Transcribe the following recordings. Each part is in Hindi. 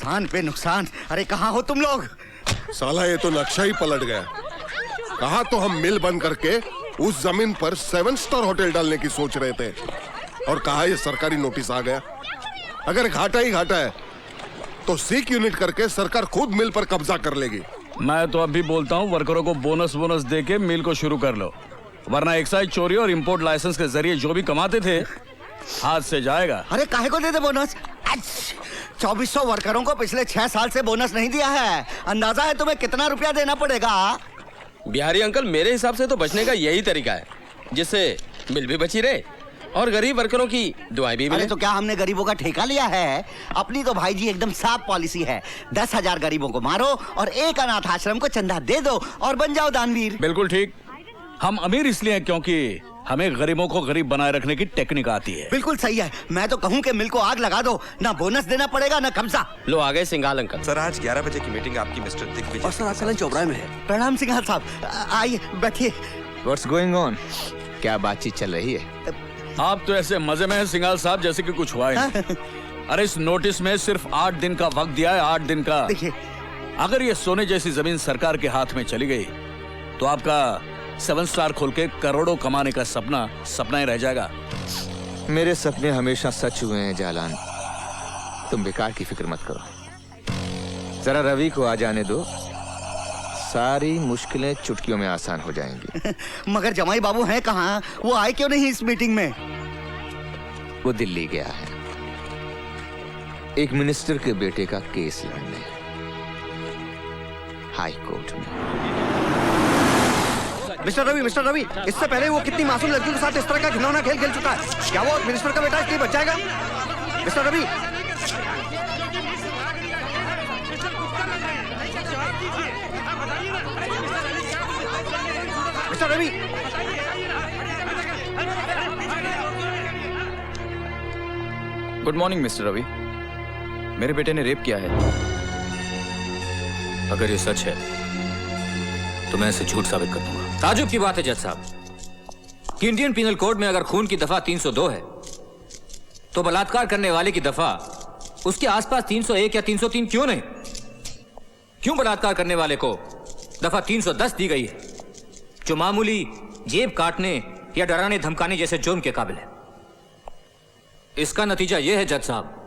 नुकसान पे नुकसान। अरे कहाँ हो तुम लोग? साला ये तो नक्शा ही पलट गया। कहा तो हम मिल बंद करके उस जमीन पर 7 स्टार होटल डालने की सोच रहे थे, और कहा ये सरकारी नोटिस आ गया। अगर घाटा ही घाटा है तो सीक यूनिट करके सरकार खुद मिल पर कब्जा कर लेगी। मैं तो अभी बोलता हूँ वर्करों को बोनस दे के मिल को शुरू कर लो, वरना एक्साइज चोरी और इंपोर्ट लाइसेंस के जरिए जो भी कमाते थे हाथ से जाएगा। अरे काहे को दे दे बोनस? 2400 वर्करों को पिछले 6 साल से बोनस नहीं दिया है। अंदाजा है तुम्हें कितना रुपया देना पड़ेगा? बिहारी अंकल, मेरे हिसाब से तो बचने का यही तरीका है जिससे मिल भी बची रहे और गरीब वर्करों की दुआएं भी मिले। अरे तो क्या हमने गरीबों का ठेका लिया है? अपनी तो भाई जी एकदम साफ पॉलिसी है। 10,000 गरीबों को मारो और एक अनाथ आश्रम को चंदा दे दो और बन जाओ दानवीर। बिल्कुल ठीक। हम अमीर इसलिए हैं क्योंकि हमें गरीबों को गरीब बनाए रखने की टेक्निक आती है। बिल्कुल सही है। मैं तो कहूँ कि मिल को आग लगा दो, ना बोनस देना पड़ेगा ना कब्जा। लो आ गए सिंघाल अंकल। सर आज 11 बजे की मीटिंग आपकी मिस्टर दिग्विजय। और सर आपका लंच चौबराहे में है। प्रणाम सिंघाल साहब, आइए बैठिए। What's going on? क्या बातचीत चल रही है? आप तो ऐसे मजे में हैं सिंघाल साहब जैसे कि कुछ हुआ ही नहीं। अरे इस नोटिस में सिर्फ 8 दिन का वक्त दिया है, 8 दिन का। देखिए, अगर ये सोने जैसी जमीन सरकार के हाथ में चली गई तो आपका 7 स्टार खोल के करोड़ों कमाने का सपना ही रह जाएगा। मेरे सपने हमेशा सच हुए हैं जालान, तुम बेकार की फिक्र मत करो। जरा रवि को आ जाने दो, सारी मुश्किलें चुटकियों में आसान हो जाएंगी। मगर जमाई बाबू हैं कहाँ? वो आए क्यों नहीं इस मीटिंग में? वो दिल्ली गया है एक मिनिस्टर के बेटे का केस लड़ने, हाई कोर्ट में। मिस्टर रवि, इससे पहले वो कितनी मासूम लड़कियों के साथ इस तरह का घिनौना खेल खेल चुका है। क्या वो मिनिस्टर का बेटा इसलिए बच जाएगा? Mister Ravi, mister Ravi, good morning mister Ravi. मेरे बेटे ने रेप किया है। अगर ये सच है तो मैं इसे झूठ साबित कर दूंगा। ताजुब की बात है जज साहब कि इंडियन पिनल कोड में अगर खून की दफा 302 है तो बलात्कार करने वाले की दफा उसके आसपास 301 या 303 क्यों नहीं? क्यों बलात्कार करने वाले को दफा 310 दी गई है, जो मामूली जेब काटने या डराने धमकाने जैसे जुर्म के काबिल है? इसका नतीजा यह है जज साहब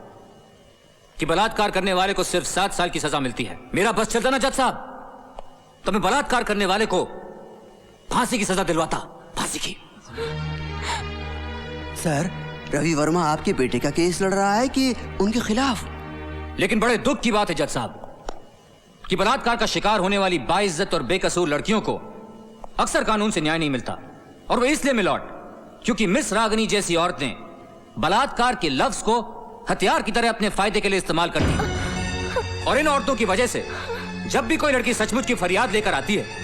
कि बलात्कार करने वाले को सिर्फ 7 साल की सजा मिलती है। मेरा बस चलता ना जज साहब तो मैं बलात्कार करने वाले को फांसी की सजा दिलवाता, फांसी की। सर रवि वर्मा आपके बेटे का केस लड़ रहा है कि उनके खिलाफ? लेकिन बड़े दुख की बात है जज साहब कि बलात्कार का शिकार होने वाली बाइज्जत और बेकसूर लड़कियों को अक्सर कानून से न्याय नहीं मिलता, और वो इसलिए मिलॉर्ड क्योंकि मिस रागनी जैसी औरतें बलात्कार के लफ्ज को हथियार की तरह अपने फायदे के लिए इस्तेमाल करती हैं। और इन औरतों की वजह से जब भी कोई लड़की सचमुच की फरियाद लेकर आती है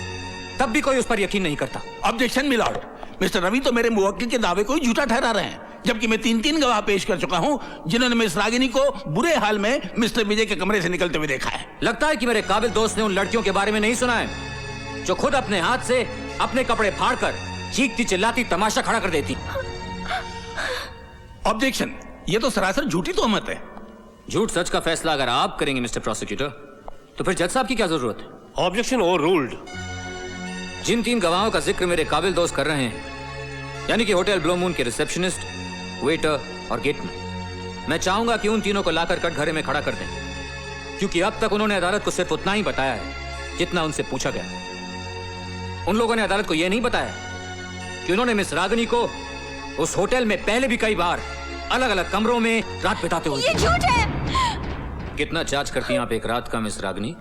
तब भी कोई उस पर यकीन नहीं करता। ऑब्जेक्शन मिलॉर्ड, मिस्टर रवि तो मेरे मुवक्किल के दावे को ही झूठा ठहरा रहे हैं, जबकि मैं 3 गवाह पेश कर चुका हूं जिन्होंने मिस रागिनी को बुरे हाल में मिस्टर विजय के कमरे से निकलते हुए देखा है। लगता है कि मेरे काबिल दोस्त ने उन लड़कियों के बारे में नहीं सुना है जो खुद अपने हाथ से अपने कपड़े फाड़कर चीखती चिल्लाती तमाशा खड़ा कर देती। ऑब्जेक्शन, ये तो सरासर झूठी तोहमत है। झूठ सच का फैसला अगर आप करेंगे मिस्टर प्रोसिक्यूटर तो फिर जज साहब की क्या जरूरत है? Objection overruled. जिन 3 गवाहों का जिक्र मेरे काबिल दोस्त कर रहे हैं, यानी कि होटल ब्लू मून के रिसेप्शनिस्ट, वेटर और गेटमैन, मैं चाहूंगा कि उन तीनों को लाकर कटघरे में खड़ा कर दें, क्योंकि अब तक उन्होंने अदालत को सिर्फ उतना ही बताया है जितना उनसे पूछा गया। उन लोगों ने अदालत को यह नहीं बताया कि उन्होंने मिस रागनी को उस होटल में पहले भी कई बार अलग अलग कमरों में रात बिताते हुए। ये झूठ है। कितना चार्ज करती हैं आप एक रात का मिस रागनी?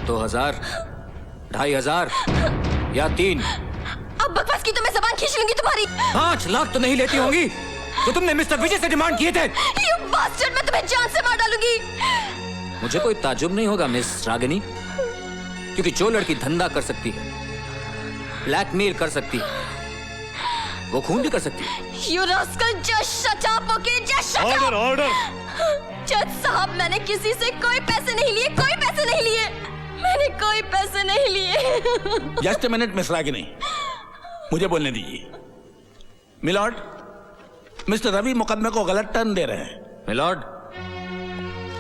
2000, 2500 या 3? अब बकवास की तो मैं जबान खींच लूंगी तुम्हारी। 5 लाख तो नहीं लेती होंगी तो तुमने मिस्टर विजय से डिमांड किए थे। You bastard, मैं तुम्हें जान से मार डालूंगी। मुझे कोई ताजुब नहीं होगा मिस रागिनी, क्योंकि जो लड़की धंधा कर सकती है, ब्लैकमेल कर सकती है, वो खून भी कर सकती है। You rascal, just shut up, okay? Just shut up. Order. जज साहब, मैंने किसी से कोई पैसे नहीं लिए, कोई पैसे नहीं लिए, मैंने कोई पैसे नहीं लिए। Just a minute miss Ragini, मुझे बोलने दीजिए। मिलॉर्ड, मिस्टर रवि मुकदमे को गलत टर्न दे रहे हैं। मिलॉर्ड,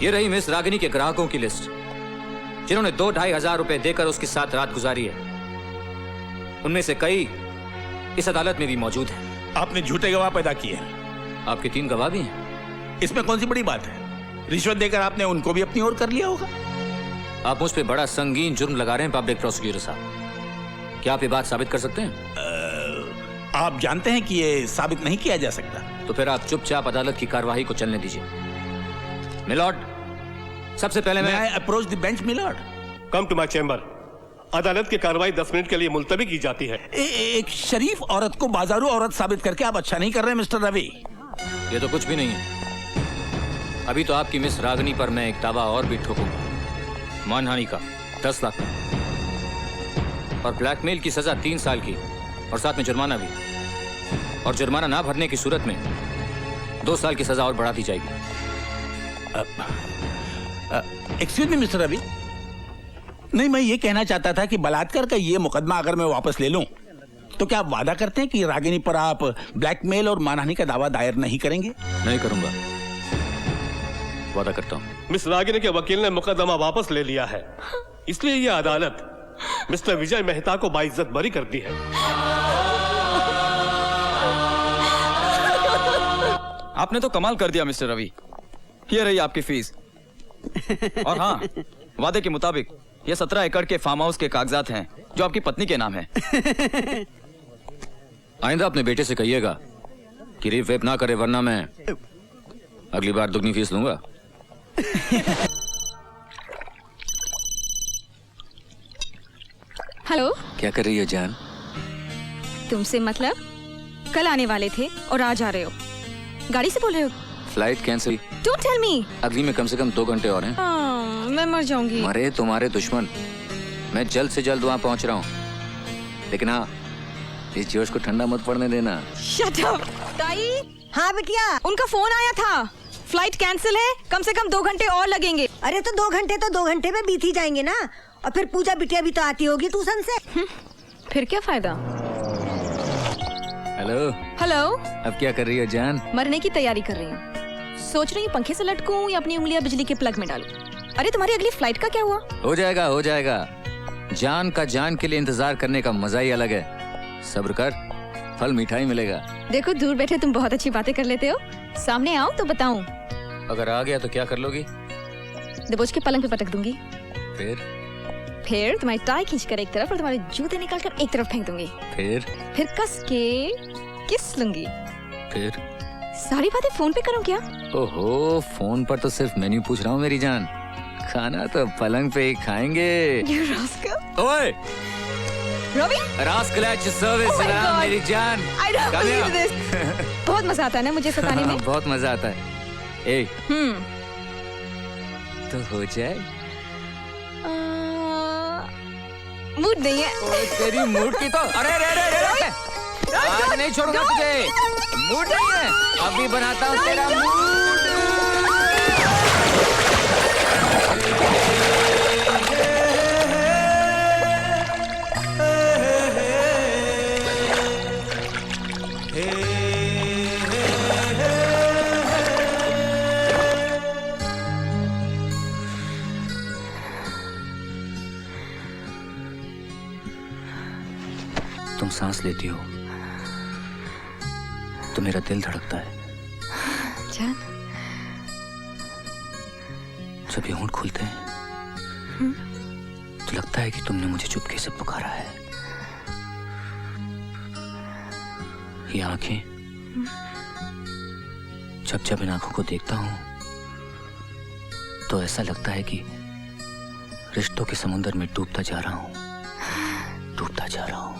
ये रही मिस रागिनी के ग्राहकों की लिस्ट, जिन्होंने 2-2.5 हजार रुपए देकर उसके साथ रात गुजारी है। उनमें से कई इस अदालत में भी मौजूद हैं। आपने झूठे गवाह पैदा किए हैं। आपके 3 गवाह भी हैं। इसमें कौन सी बड़ी बात है? रिश्वत देकर आपने उनको भी अपनी ओर कर लिया होगा। आप मुझ पे बड़ा संगीन जुर्म लगा रहे हैं पब्लिक प्रोसिक्यूटर साहब। क्या आप ये बात साबित कर सकते हैं? आप जानते हैं कि ये साबित नहीं किया जा सकता। तो फिर आप चुपचाप अदालत की कार्यवाही को चलने दीजिए। मिलॉर्ड, सबसे पहले मैं approach the bench milord. Come to my chamber. अदालत की कार्रवाई 10 मिनट के लिए मुलतवी की जाती है। एक शरीफ औरत को बाजारू औरत साबित करके आप अच्छा नहीं कर रहे मिस्टर रवि। ये तो कुछ भी नहीं है। अभी तो आपकी मिस रागिनी पर मैं एक दावा और भी ठोकूंगा, मानहानि का 10 लाख और ब्लैकमेल की सजा 3 साल की, और साथ में जुर्माना भी। और जुर्माना ना भरने की सूरत में 2 साल की सजा और बढ़ा दी जाएगी। एक्सक्यूज मी मिस्टर रवि, नहीं, मैं ये कहना चाहता था कि बलात्कार का ये मुकदमा अगर मैं वापस ले लूं तो क्या आप वादा करते हैं कि रागिनी पर आप ब्लैकमेल और मानहानि का दावा दायर नहीं करेंगे? नहीं करूंगा, वादा करता हूं। मिस रागिनी के वकील ने मुकदमा वापस ले लिया है, इसलिए यह अदालत मिस्टर विजय मेहता को बाइज्जत बरी करती है। आपने तो कमाल कर दिया मिस्टर रवि। ये रही आपकी फीस। और हाँ, वादे के मुताबिक ये 17 एकड़ के फार्म हाउस के कागजात हैं जो आपकी पत्नी के नाम है। आइंदा अपने बेटे से कहिएगा कि रेप वेप ना करे, वरना मैं अगली बार दुगनी फीस लूंगा। हेलो, क्या कर रही हो जान? तुमसे मतलब? कल आने वाले थे और आज आ रहे हो। गाड़ी से बोल रहे हो? Flight cancel. Don't tell me. अगली में कम से कम 2 घंटे और हैं। मैं मर जाऊंगी। मरे तुम्हारे दुश्मन। मैं जल्द से जल्द वहाँ पहुँच रहा हूँ, लेकिन हाँ, इस जोश को ठंडा मत पड़ने देना। Shut up. ताई। हाँ बिटिया, उनका फोन आया था, फ्लाइट कैंसिल है, कम से कम 2 घंटे और लगेंगे। अरे तो 2 घंटे तो 2 घंटे में बीत ही जाएंगे ना। और फिर पूजा बिटिया भी तो आती होगी ट्यूशन से। फिर क्या फायदा। हेलो। हेलो। अब क्या कर रही हो जान? मरने की तैयारी कर रही हूँ। सोच रही हूँ पंखे से लटकूं या अपनी उंगलियां बिजली के प्लग में डालूं। अरे तुम्हारी अगली फ्लाइट का क्या हुआ? हो जाएगा, हो जाएगा। जान का जान के लिए इंतजार करने का मजा ही अलग है। सब्र कर, फल मिठाई मिलेगा। देखो, दूर बैठे तुम बहुत अच्छी बातें कर लेते हो, सामने आओ तो बताऊं। अगर आ गया तो क्या कर लोगी? दबोच के पलंग पे पटक दूंगी। फिर तुम्हारी टाई खींचकर एक तरफ और तुम्हारे जूते निकालकर एक तरफ फेंक दूंगी। फिर कस के किस लूंगी। फिर सारी बातें फोन पे करूं क्या? ओहो, फोन पर तो सिर्फ मेन्यू पूछ रहा हूँ मेरी जान। खाना तो पलंग पे ही खाएंगे। You rascal। ओए Ravi, rascal at your service मेरी जान। I don't believe this। बहुत मजा आता है ना मुझे सताने में। बहुत मजा आता है। ए, तो हो जाए। मूड नहीं है। तेरी मूड की तो अरे आज नहीं छोड़ूंगा तुझे। मूड नहीं है, अभी बनाता हूँ तेरा मूड। तुम सांस लेती हो तो मेरा दिल धड़कता है। जान, जब ये होंठ खुलते हैं तो लगता है कि तुमने मुझे चुपके से पुकारा है। ये आंखें, जब जब इन आंखों को देखता हूं तो ऐसा लगता है कि रिश्तों के समुद्र में डूबता जा रहा हूं, डूबता जा रहा हूं।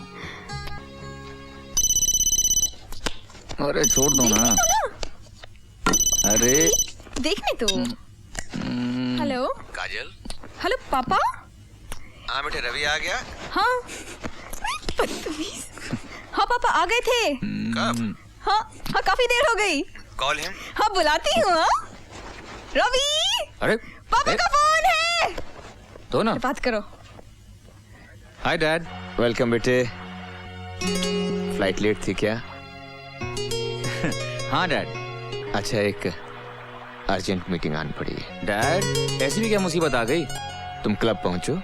अरे छोड़ दो ना। अरे देखने तो। हेलो काजल। हेलो पापा। हाँ बेटे, रवि आ गया? हाँ बदतमीज। हाँ पापा आ गए थे। कब? हाँ हाँ, काफी देर हो गई। Call him. हाँ बुलाती हूँ। रवि, अरे पापा का फोन है। तो ना बात करो। Hi dad. वेलकम बेटे। फ्लाइट लेट थी क्या? हाँ डैड। अच्छा, एक अर्जेंट मीटिंग आनी पड़ी है। डैड, ऐसी भी क्या मुसीबत आ गई? तुम क्लब पहुंचो,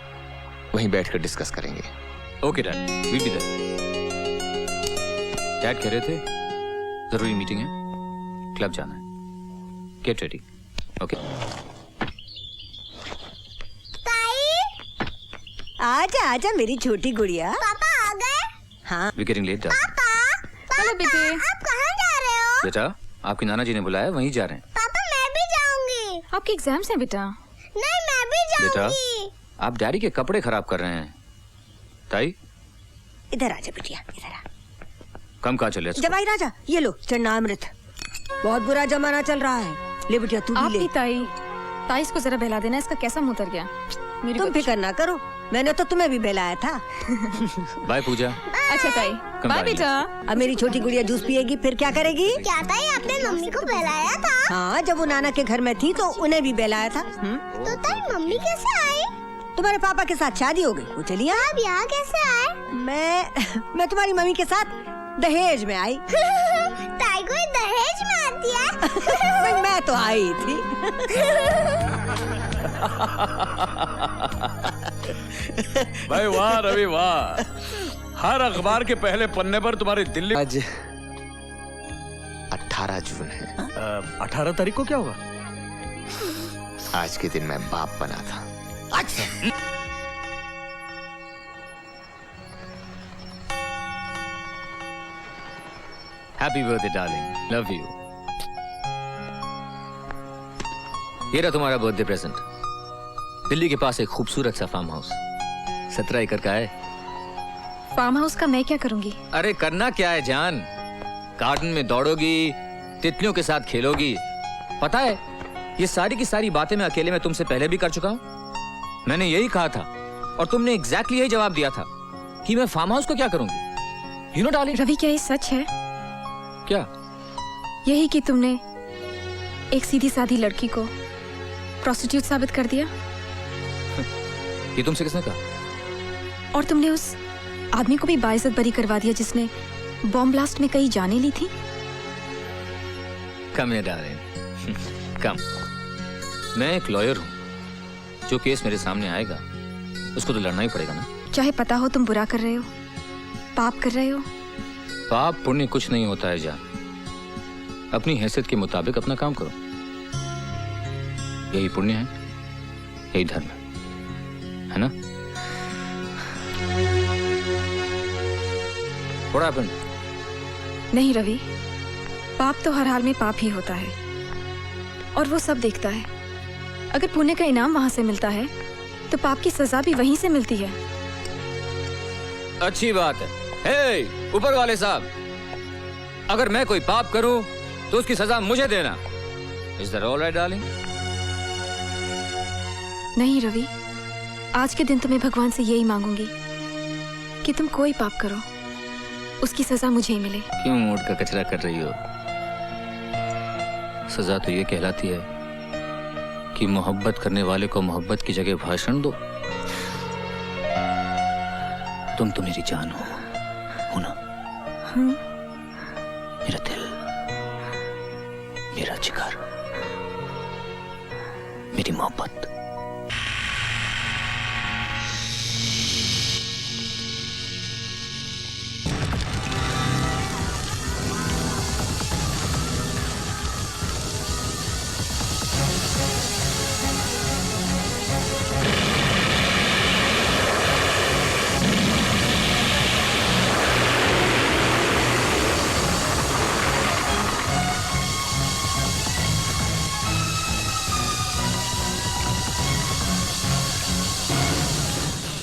वहीं बैठकर डिस्कस करेंगे। Okay dad, we'll be there. Dad कह रहे थे जरूरी मीटिंग है, क्लब जाना है। Get ready. ओके। आजा आजा मेरी छोटी गुड़िया। पापा आ गए? हाँ। We getting late dad. Hello बेटे। आप कहाँ जा रहे हो? बेटा, आपकी नाना जी ने बुलाया, वहीं जा रहे हैं। पापा मैं भी जाऊंगी। आपके एग्जाम्स हैं बेटा। नहीं मैं भी बेटा, जाऊंगी। आप डैडी के कपड़े खराब कर रहे हैं। ताई, इधर आजा बिटिया, इधर आ। कम कहाँ चले? जवाई राजा, ये लो चन्नामृत। बहुत बुरा जमाना चल रहा है, ले बिटिया तू भी ले। ताई इसको जरा बहला देना, इसका कैसा मुंह उतर गया। तुम फिक्र ना करो, मैंने तो तुम्हें भी बहलाया था। बाय पूजा। अच्छा ताई, बाय बेटा। अब मेरी छोटी गुड़िया जूस पिएगी, फिर क्या करेगी? क्या ताई आपने मम्मी को बहलाया था? हाँ, जब वो नाना के घर में थी तो उन्हें भी बहलाया था। तो ताई मम्मी कैसे आई? तुम्हारे पापा के साथ शादी हो गई, वो चली आई। आप यहाँ कैसे आए? मैं तुम्हारी मम्मी के साथ दहेज में आई। ताई कोई दहेज में आती है? मैं तो आई थी। भाई वाह रवि वाह, हर अखबार के पहले पन्ने पर तुम्हारी दिल्ली। आज 18 जून है। 18 तारीख को क्या होगा? आज के दिन मैं बाप बना था। Happy birthday darling, love you. ये रहा तुम्हारा बर्थडे प्रेजेंट। दिल्ली के पास एक खूबसूरत सा फार्म हाउस, 17 एकड़ का है। फार्म हाउस का मैं क्या करूंगी? अरे करना क्या है जान, गार्डन में दौड़ोगी, तितलियों के साथ खेलोगी। पता है, ये सारी की सारी बातें मैं अकेले में तुमसे पहले भी कर चुका हूँ। मैंने यही कहा था और तुमने एग्जैक्टली यही जवाब दिया था कि मैं फार्म हाउस को क्या करूंगी। You know darling. रवि, क्या ये सच है? क्या? यही कि तुमने एक सीधी सादी लड़की को प्रोस्टिट्यूट साबित कर दिया? ये तुमसे किसने कहा? और तुमने उस आदमी को भी बाइज्जत बरी करवा दिया जिसने बॉम्ब ब्लास्ट में कई जानें ली थी? कम है डार्लिंग, कम। मैं एक लॉयर हूं, जो केस मेरे सामने आएगा उसको तो लड़ना ही पड़ेगा ना। चाहे पता हो तुम बुरा कर रहे हो, पाप कर रहे हो। पाप पुण्य कुछ नहीं होता है जान, अपनी हैसियत के मुताबिक अपना काम करो। यही पुण्य है, यही धर्म है ना? What happened? नहीं रवि, पाप तो हर हाल में पाप ही होता है और वो सब देखता है। अगर पुण्य का इनाम वहां से मिलता है तो पाप की सजा भी वहीं से मिलती है। अच्छी बात है। हे ऊपर वाले साहब, अगर मैं कोई पाप करूं तो उसकी सजा मुझे देना। Is that all right, darling? नहीं रवि, आज के दिन तुम्हें भगवान से यही मांगूंगी कि तुम कोई पाप करो, उसकी सजा मुझे ही मिले। क्यों मूड का कचरा कर रही हो? सजा तो ये कहलाती है कि मोहब्बत करने वाले को मोहब्बत की जगह भाषण दो। तुम तो मेरी जान हो ना? मेरा दिल, मेरा जिगर, मेरी मोहब्बत।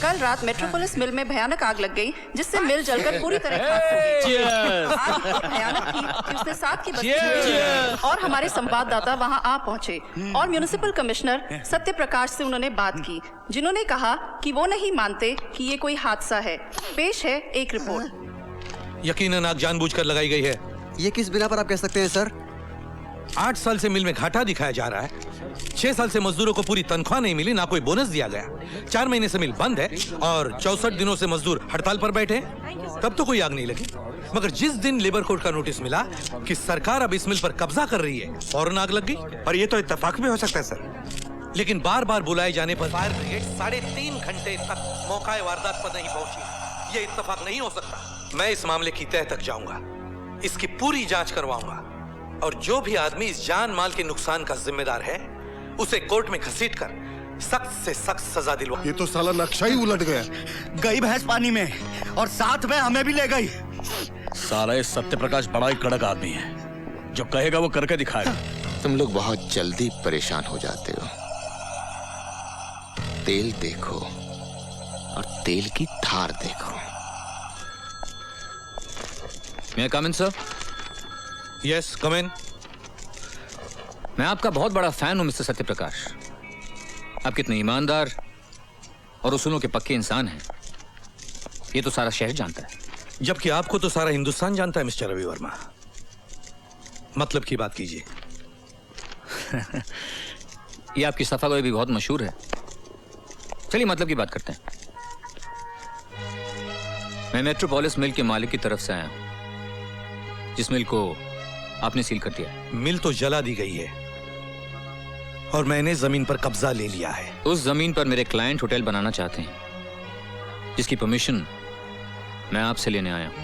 कल रात मेट्रोपोलिस मिल में भयानक आग लग गई, जिससे मिल जलकर पूरी तरह खाक हो गई। आग इतनी भयानक थी कि उसने 7 की बस्ती और हमारे संवाददाता वहां आ पहुंचे और म्युनिसिपल कमिश्नर सत्य प्रकाश से उन्होंने बात की, जिन्होंने कहा कि वो नहीं मानते कि ये कोई हादसा है। पेश है एक रिपोर्ट। यकीनन आग जानबूझकर लगाई गई है। ये किस बिना पर आप कह सकते हैं सर? 8 साल से मिल में घाटा दिखाया जा रहा है। 6 साल से मजदूरों को पूरी तनख्वाह नहीं मिली, ना कोई बोनस दिया गया। 4 महीने से मिल बंद है और 64 दिनों से मजदूर हड़ताल पर बैठे हैं। तब तो कोई आग नहीं लगी। मगर जिस दिन लेबर कोर्ट का नोटिस मिला कि सरकार अब इस मिल पर कब्जा कर रही है, फौरन आग लग गई। पर ये तो इत्तेफाक भी हो सकता है सर। लेकिन बार बार बुलाए जाने पर फायर ब्रिगेड 3.5 घंटे तक मौका वारदात पर नहीं पहुंची। ये इत्तेफाक नहीं हो सकता। मैं इस मामले की तह तक जाऊंगा, इसकी पूरी जांच करवाऊंगा और जो भी आदमी इस जान माल के नुकसान का जिम्मेदार है उसे कोर्ट में घसीटकर सख्त से सख्त सजा दिलवा। ये तो साला नक्शा ही उलट गया। गई भैंस पानी में और साथ में हमें भी ले गई। साला ये सत्यप्रकाश बड़ा ही कड़क आदमी है, जो कहेगा वो करके दिखाएगा। तुम लोग बहुत जल्दी परेशान हो जाते हो। तेल देखो और तेल की धार देखो। मैं कम इन सर? यस कम इन। मैं आपका बहुत बड़ा फैन हूं मिस्टर सत्यप्रकाश। आप कितने ईमानदार और उसूलों के पक्के इंसान हैं, ये तो सारा शहर जानता है। जबकि आपको तो सारा हिंदुस्तान जानता है मिस्टर रवि वर्मा। मतलब की बात कीजिए। ये आपकी सफागोई भी बहुत मशहूर है। चलिए मतलब की बात करते हैं। मैं मेट्रोपोलिस मिल के मालिक की तरफ से आया हूं, जिस मिल को आपने सील कर दिया। मिल तो जला दी गई है और मैंने जमीन पर कब्जा ले लिया है। उस जमीन पर मेरे क्लाइंट होटल बनाना चाहते हैं, जिसकी परमिशन मैं आपसे लेने आया हूं।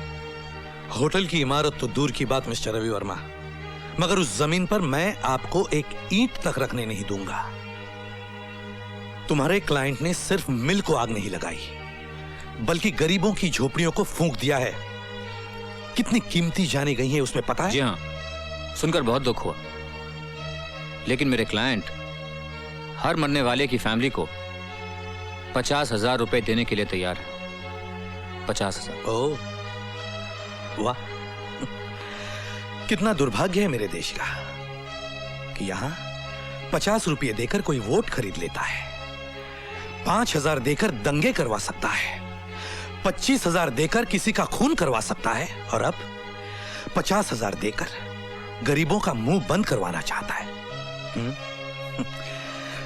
होटल की इमारत तो दूर की बात मिस्टर रवि वर्मा, मगर उस जमीन पर मैं आपको एक ईंट तक रखने नहीं दूंगा। तुम्हारे क्लाइंट ने सिर्फ मिल को आग नहीं लगाई, बल्कि गरीबों की झोपड़ियों को फूंक दिया है। कितनी कीमती जानी गई है उसमें पता है? जी हाँ, सुनकर बहुत दुख हुआ। लेकिन मेरे क्लाइंट हर मरने वाले की फैमिली को 50,000 रुपए देने के लिए तैयार है। 50,000। ओह वाह, कितना दुर्भाग्य है मेरे देश का कि यहां 50 रुपये देकर कोई वोट खरीद लेता है, 5,000 देकर दंगे करवा सकता है, 25,000 देकर किसी का खून करवा सकता है, और अब 50,000 देकर गरीबों का मुंह बंद करवाना चाहता है।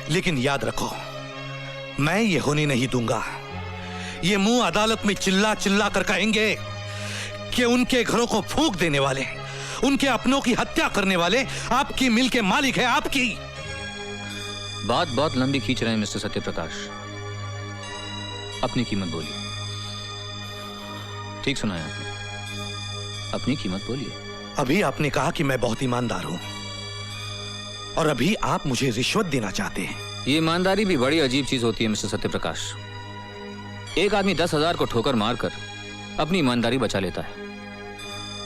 लेकिन याद रखो, मैं ये होने नहीं दूंगा। ये मुंह अदालत में चिल्ला चिल्ला कर कहेंगे कि उनके घरों को फूंक देने वाले, उनके अपनों की हत्या करने वाले आपकी मिल के मालिक है। आपकी बात बहुत लंबी खींच रहे हैं मिस्टर सत्यप्रकाश। अपनी कीमत बोलिए। ठीक सुना है आपने, अपनी कीमत बोलिए। अभी आपने कहा कि मैं बहुत ईमानदार हूं, और अभी आप मुझे रिश्वत देना चाहते हैं। ये ईमानदारी भी बड़ी अजीब चीज होती है मिस्टर सत्यप्रकाश। एक आदमी 10,000 को ठोकर मारकर अपनी ईमानदारी बचा लेता है,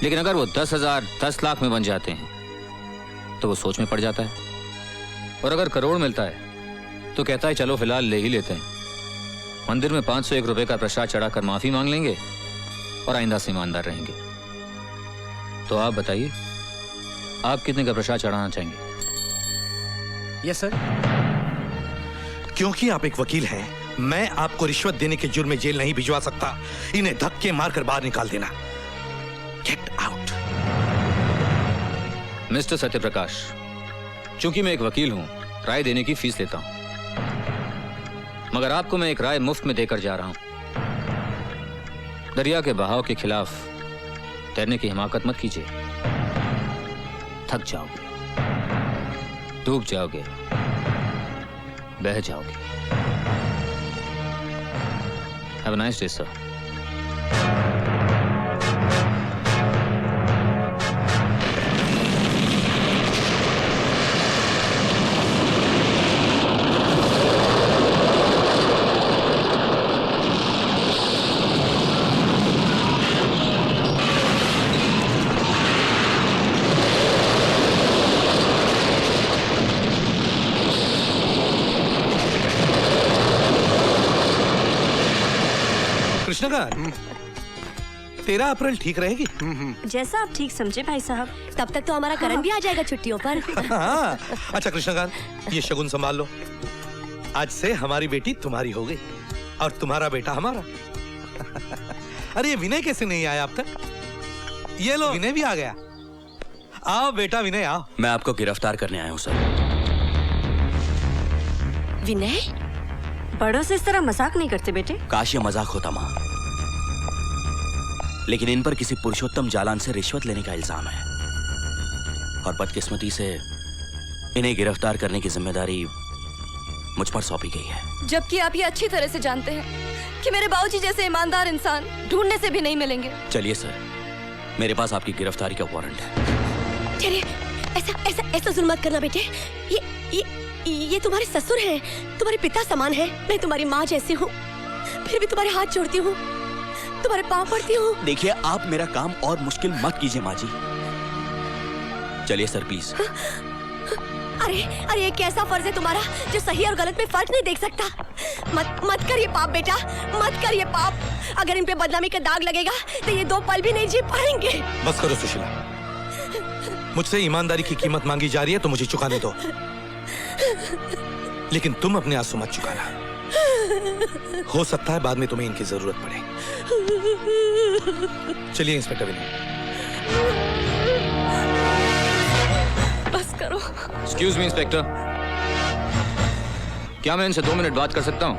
लेकिन अगर वो 10,000 10 लाख में बन जाते हैं तो वो सोच में पड़ जाता है, और अगर करोड़ मिलता है तो कहता है चलो फिलहाल ले ही लेते हैं। मंदिर में 501 रुपए का प्रसाद चढ़ाकर माफी मांग लेंगे और आइंदा से ईमानदार रहेंगे। तो आप बताइए, आप कितने का प्रसाद चढ़ाना चाहेंगे? Yes sir. क्योंकि आप एक वकील हैं, मैं आपको रिश्वत देने के जुर्म में जेल नहीं भिजवा सकता। इन्हें धक्के मारकर बाहर निकाल देना। Get out. मिस्टर सत्यप्रकाश, चूंकि मैं एक वकील हूं, राय देने की फीस लेता हूं, मगर आपको मैं एक राय मुफ्त में देकर जा रहा हूं। दरिया के बहाव के खिलाफ तैरने की हिमाकत मत कीजिए। थक जाओगे, डूब जाओगे, बह जाओगे। Have a nice day sir. Krishnakant, 13 अप्रैल ठीक रहेगी? जैसा आप ठीक समझे भाई साहब। तब तक तो हमारा करण भी आ जाएगा छुट्टियों पर। हाँ। अच्छा कृष्णकांत, ये शगुन संभाल लो। आज से हमारी बेटी तुम्हारी हो गई और तुम्हारा बेटा हमारा। अरे ये विनय कैसे नहीं आया अब तक? ये लो, विनय भी आ गया। आओ बेटा विनय, आओ। मैं आपको गिरफ्तार करने आया हूँ सर। विनय, बड़ों से इस तरह मजाक नहीं करते बेटे। काश ये मजाक होता माँ। लेकिन इन पर किसी पुरुषोत्तम जालान से रिश्वत लेने का इल्जाम है और बदकिस्मती से इन्हें गिरफ्तार करने की जिम्मेदारी मुझ पर सौंपी गई है। जबकि आप ये अच्छी तरह से जानते हैं कि मेरे बाबूजी जैसे ईमानदार इंसान ढूंढने से भी नहीं मिलेंगे। चलिए सर, मेरे पास आपकी गिरफ्तारी का वारंट है। चलिए, ऐसा जुल्म मत करना बेटे। ये तुम्हारे ससुर हैं, तुम्हारे पिता समान हैं। मैं तुम्हारी माँ जैसी हूँ, फिर भी तुम्हारे हाथ जोड़ती हूँ, तुम्हारे पाँव पड़ती हूँ। देखिए, आप मेरा काम और मुश्किल मत कीजिए माँ जी। चलिए सर प्लीज। अरे ये कैसा फर्ज है तुम्हारा जो सही और गलत में फर्क नहीं देख सकता। मत करिए पाप बेटा, मत करिए पाप। अगर इन पे बदनामी का दाग लगेगा तो ये 2 पल भी नहीं जी पाएंगे। बस करो सुशीला, मुझसे ईमानदारी की कीमत मांगी जा रही है तो मुझे चुकाने दो, लेकिन तुम अपने आंसू मत चुकाना। हो सकता है बाद में तुम्हें इनकी जरूरत पड़े। चलिए इंस्पेक्टर विनय। बस करो। एक्सक्यूज मी इंस्पेक्टर, क्या मैं इनसे 2 मिनट बात कर सकता हूं?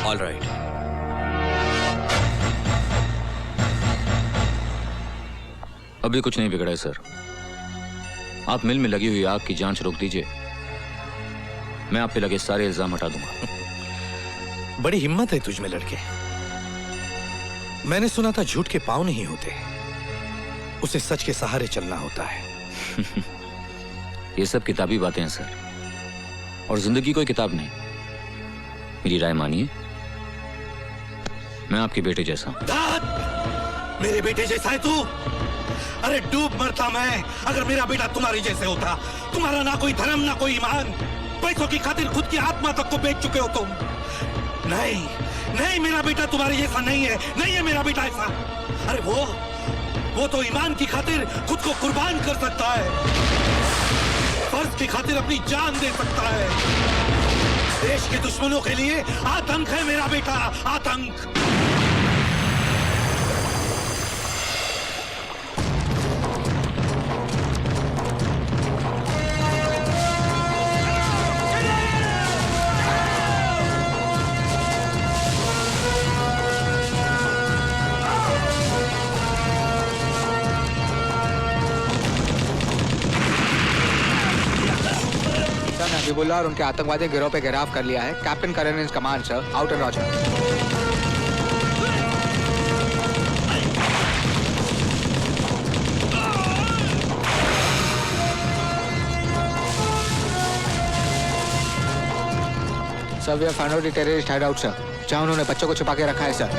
All right. अभी कुछ नहीं बिगड़ा है सर। आप मिल में लगी हुई आग की जांच रोक दीजिए, मैं आप पे लगे सारे इल्जाम हटा दूंगा। बड़ी हिम्मत है तुझ में लड़के। मैंने सुना था झूठ के पांव नहीं होते, उसे सच के सहारे चलना होता है। ये सब किताबी बातें हैं सर, और जिंदगी कोई किताब नहीं। मेरी राय मानिए, मैं आपके बेटे जैसा हूं। मेरे बेटे जैसा है तू? अरे डूब मरता मैं अगर मेरा बेटा तुम्हारी जैसे होता। तुम्हारा ना कोई धर्म ना कोई ईमान, पैसों की खातिर खुद की आत्मा तक को बेच चुके हो तुम। नहीं, मेरा बेटा तुम्हारे जैसा नहीं है, नहीं है मेरा बेटा ऐसा। अरे वो तो ईमान की खातिर खुद को कुर्बान कर सकता है, फर्ज की खातिर अपनी जान दे सकता है। देश के दुश्मनों के लिए आतंक है मेरा बेटा, आतंक। हबीबुल्लाह और उनके आतंकवादी गिरोह पे गिरफ्तार कर लिया है। Captain Karan is command sir, out and roger. Sir we have found out the terrorist hideout sir, जहां उन्होंने बच्चों को छुपा के रखा है सर।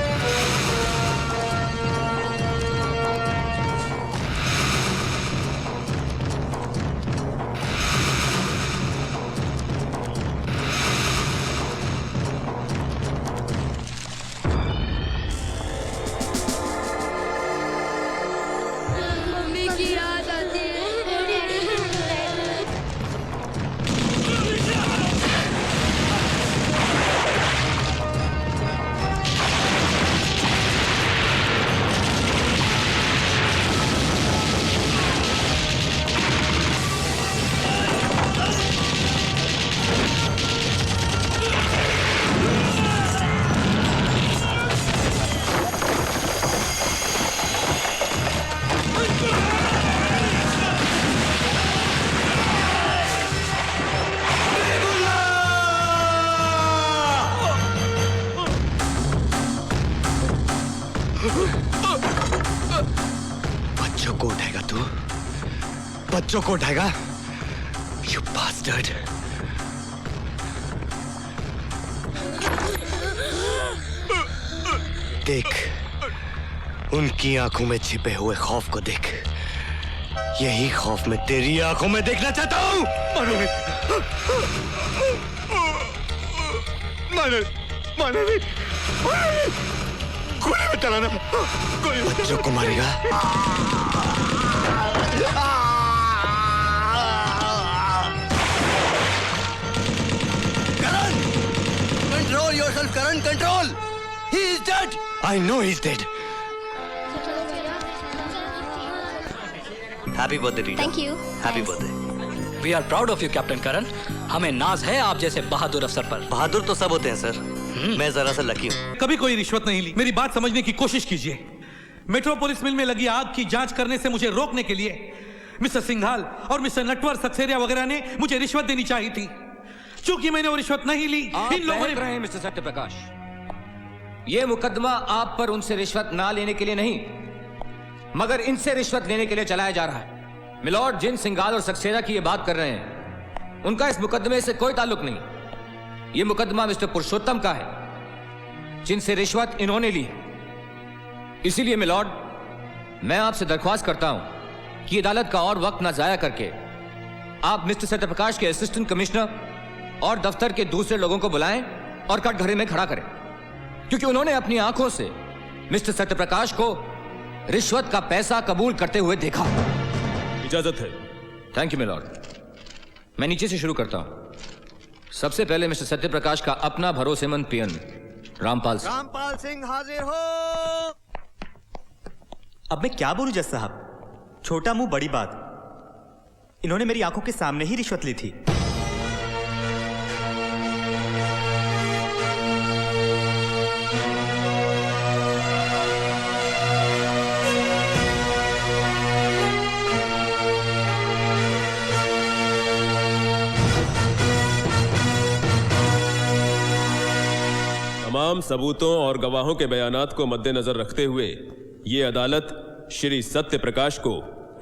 बच्चों को उठाएगा तू? बच्चों को उठाएगा? You bastard! देख, उनकी आंखों में छिपे हुए खौफ को देख। यही खौफ मैं तेरी आंखों में देखना चाहता हूं। माने गोली मत चलाना, गोली बच्चों को मारेगा। Karan! Control yourself, Karan, control! He is dead! I know he's dead. Happy birthday, Rita. Thank you. Happy birthday. We are proud of you, captain Karan. हमें नाज है आप जैसे बहादुर अफसर पर। बहादुर तो सब होते हैं सर, मैं जरा सा लकी हूँ। कभी कोई रिश्वत नहीं ली। मेरी बात समझने की कोशिश कीजिए। मेट्रोपोलिस मिल में लगी आग की जांच करने से मुझे रोकने के लिए मिस्टर सिंघाल और मिस्टर नटवर सक्सेरिया वगैरह ने मुझे रिश्वत देनी चाहिए थी। चूंकि मैंने वो रिश्वत नहीं ली, इन लोगों ने। रहे हैं मिस्टर सत्यप्रकाश, ये मुकदमा आप पर उनसे रिश्वत ना लेने के लिए नहीं, मगर इनसे रिश्वत लेने के लिए चलाया जा रहा है। मिलॉर्ड, जिन सिंघाल और सक्सेरिया की ये बात कर रहे हैं, उनका इस मुकदमे से कोई ताल्लुक नहीं। ये मुकदमा मिस्टर पुरुषोत्तम का है, जिनसे रिश्वत इन्होंने ली है। इसीलिए मिलॉर्ड, मैं आपसे दरख्वास्त करता हूं कि अदालत का और वक्त ना जाया करके आप मिस्टर सत्यप्रकाश के असिस्टेंट कमिश्नर और दफ्तर के दूसरे लोगों को बुलाएं और कटघरे में खड़ा करें, क्योंकि उन्होंने अपनी आंखों से मिस्टर सत्यप्रकाश को रिश्वत का पैसा कबूल करते हुए देखा। इजाजत है। Thank you milord. मैं नीचे से शुरू करता हूं। सबसे पहले मिस्टर सत्यप्रकाश का अपना भरोसेमंद पियन रामपाल सिंह। रामपाल सिंह हाजिर हो। अब मैं क्या बोलूं जज साहब, छोटा मुंह बड़ी बात। इन्होंने मेरी आंखों के सामने ही रिश्वत ली थी। तमाम सबूतों और गवाहों के बयानात को मद्देनजर रखते हुए ये अदालत श्री सत्य प्रकाश को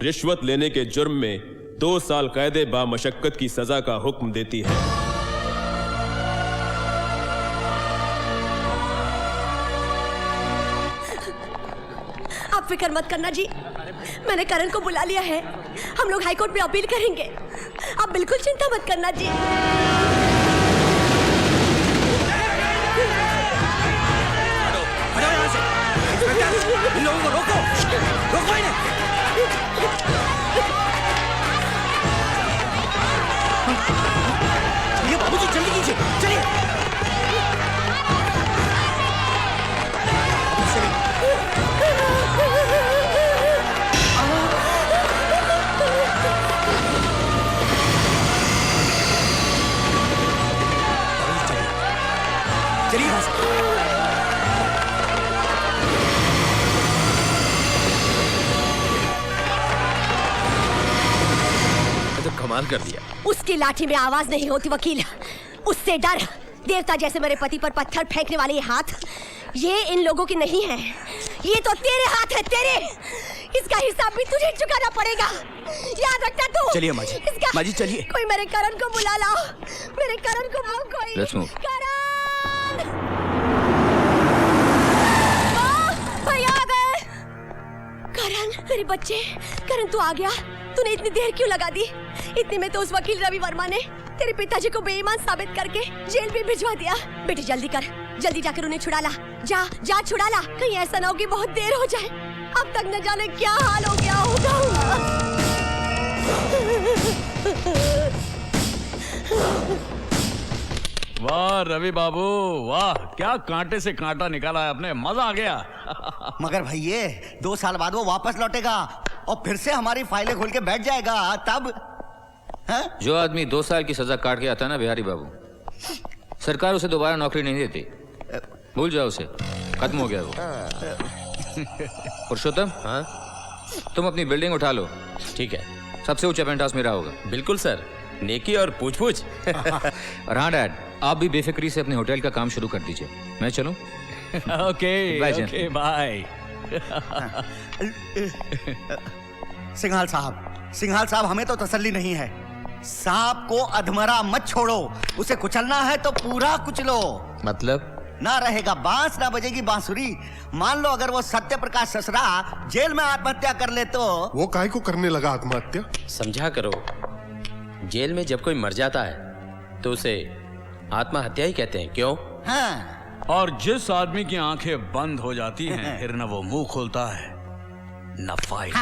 रिश्वत लेने के जुर्म में 2 साल कैद बामशक्कत की सजा का हुक्म देती है। आप फिक्र मत करना जी, मैंने करण को बुला लिया है। हम लोग हाईकोर्ट में अपील करेंगे। आप बिल्कुल चिंता मत करना जी। इन लोगों को रोको, रोको इन्हें। ये बाबूजी जल्दी कीजिए, चलिए। चलिए। कमाल कर दिया। उसकी लाठी में आवाज नहीं होती वकील, उससे डर। देवता जैसे मेरे पति पर पत्थर फेंकने वाले ये हाथ, ये इन लोगों की नहीं है, ये तो तेरे हाथ है, तेरे। इसका हिसाब भी तुझे चुकाना पड़ेगा, याद रखना तू। चलिए माँ जी, माँ जी चलिए। कोई मेरे करण को बुला लाओ, मेरे करण को बुलाओ कोई। Let's move. करण! भैया आ गए। करण, मेरे बच्चे, करण तू आ गया। तूने इतनी देर क्यों लगा दी? इतने में तो उस वकील रवि वर्मा ने तेरे पिताजी को बेईमान साबित करके जेल में भिजवा दिया। बेटी जल्दी कर, जल्दी जाकर उन्हें छुड़ा ला। जा जा छुड़ा ला, कहीं ऐसा ना हो कि बहुत देर हो जाए। अब तक न जाने क्या हाल हो गया होगा। वाह रवि बाबू वाह, क्या कांटे से कांटा निकाला है आपने, मजा आ गया। मगर भैये 2 साल बाद वो वापस लौटेगा और फिर से हमारी फाइलें खोल के बैठ जाएगा, तब है? जो आदमी 2 साल की सजा काट के आता है ना बिहारी बाबू, सरकार उसे दोबारा नौकरी नहीं देती। भूल जाओ उसे, खत्म हो गया वो। पुरुषोत्तम, हाँ तुम अपनी बिल्डिंग उठा लो। ठीक है। सबसे ऊंचा पेंट हाउस मेरा होगा। बिल्कुल सर, नेकी और पूछ पूछ। और हाँ डैड, आप भी बेफिक्री से अपने होटल का काम शुरू कर दीजिए। मैं चलूं? Okay okay bye. सिंघाल साहब हमें तो तसल्ली नहीं है। सांप को अधमरा मत छोड़ो, उसे कुचलना है तो पूरा कुचलो। मतलब? ना रहेगा बांस ना बजेगी बांसुरी। मान लो अगर वो सत्य प्रकाश ससरा जेल में आत्महत्या कर ले तो। वो काहे को करने लगा आत्महत्या? समझा करो, जेल में जब कोई मर जाता है तो उसे आत्महत्या ही कहते हैं, क्यों? हाँ। और जिस आदमी की आंखें बंद हो जाती हैं फिर न वो मुंह खोलता है न फाइल।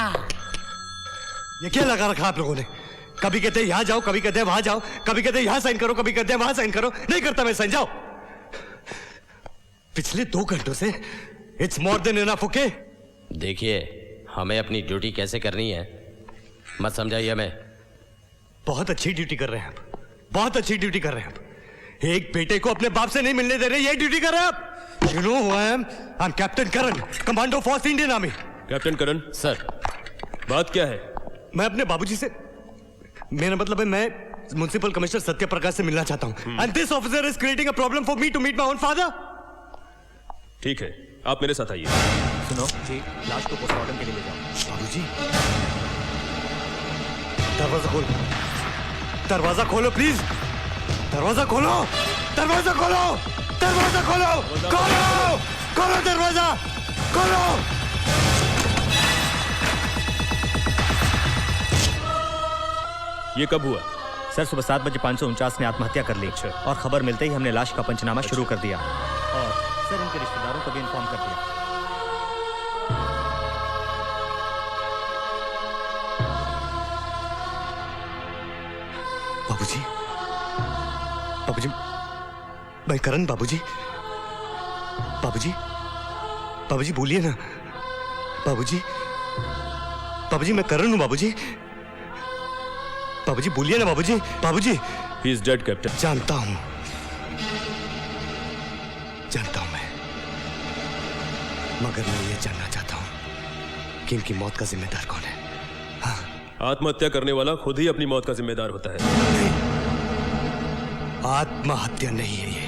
ये क्या लगा रखा आप लोगों ने? कभी कहते यहाँ जाओ, कभी कहते वहां जाओ, कभी कहते यहाँ साइन करो, कभी कहते वहां साइन करो। नहीं करता मैं साइन, जाओ। पिछले 2 घंटों से it's more than enough. Okay देखिए, हमें अपनी ड्यूटी कैसे करनी है मत समझाइए हमें। बहुत अच्छी ड्यूटी कर रहे हैं आप, बहुत अच्छी ड्यूटी कर रहे हैं आप। एक बेटे को अपने बाप से नहीं मिलने दे रहे, यही ड्यूटी कर रहे हैं आप? You know who I am? I'm Captain Karan, Commando Force Indian Army. Captain Karan sir, बात क्या है? मैं अपने बाबूजी से, मेरा मतलब है मैं म्युनिसिपल कमिश्नर सत्य प्रकाश से मिलना चाहता हूं। And this officer is creating a problem for me to meet my own father. ठीक है, आप मेरे साथ आइए। सुनो जी, लाश को पोस्टमार्टम के लिए ले जाओ। बाबूजी, दरवाजा खोलो, दरवाजा खोलो प्लीज, दरवाजा खोलो, दरवाजा खोलो, दरवाजा खोलो, खोलो, खोलो दरवाजा, खोलो। ये कब हुआ? सर सुबह 7:0549 में आत्महत्या कर ली और खबर मिलते ही हमने लाश का पंचनामा शुरू कर दिया और सर इनके रिश्तेदारों को भी इन्फॉर्म कर दिया। बाबूजी, बाबूजी, भाई करण, बाबूजी, बाबूजी, बाबूजी बोलिए ना, बाबूजी, बाबूजी मैं करण हूं बाबूजी, बाबूजी बोलिए ना बाबूजी, बाबूजी। He is dead, captain. जानता हूं, जानता हूं मैं, मगर मैं ये जानना चाहता हूं कि इनकी मौत का जिम्मेदार कौन है? आत्महत्या करने वाला खुद ही अपनी मौत का जिम्मेदार होता है। नहीं, आत्महत्या नहीं है ये।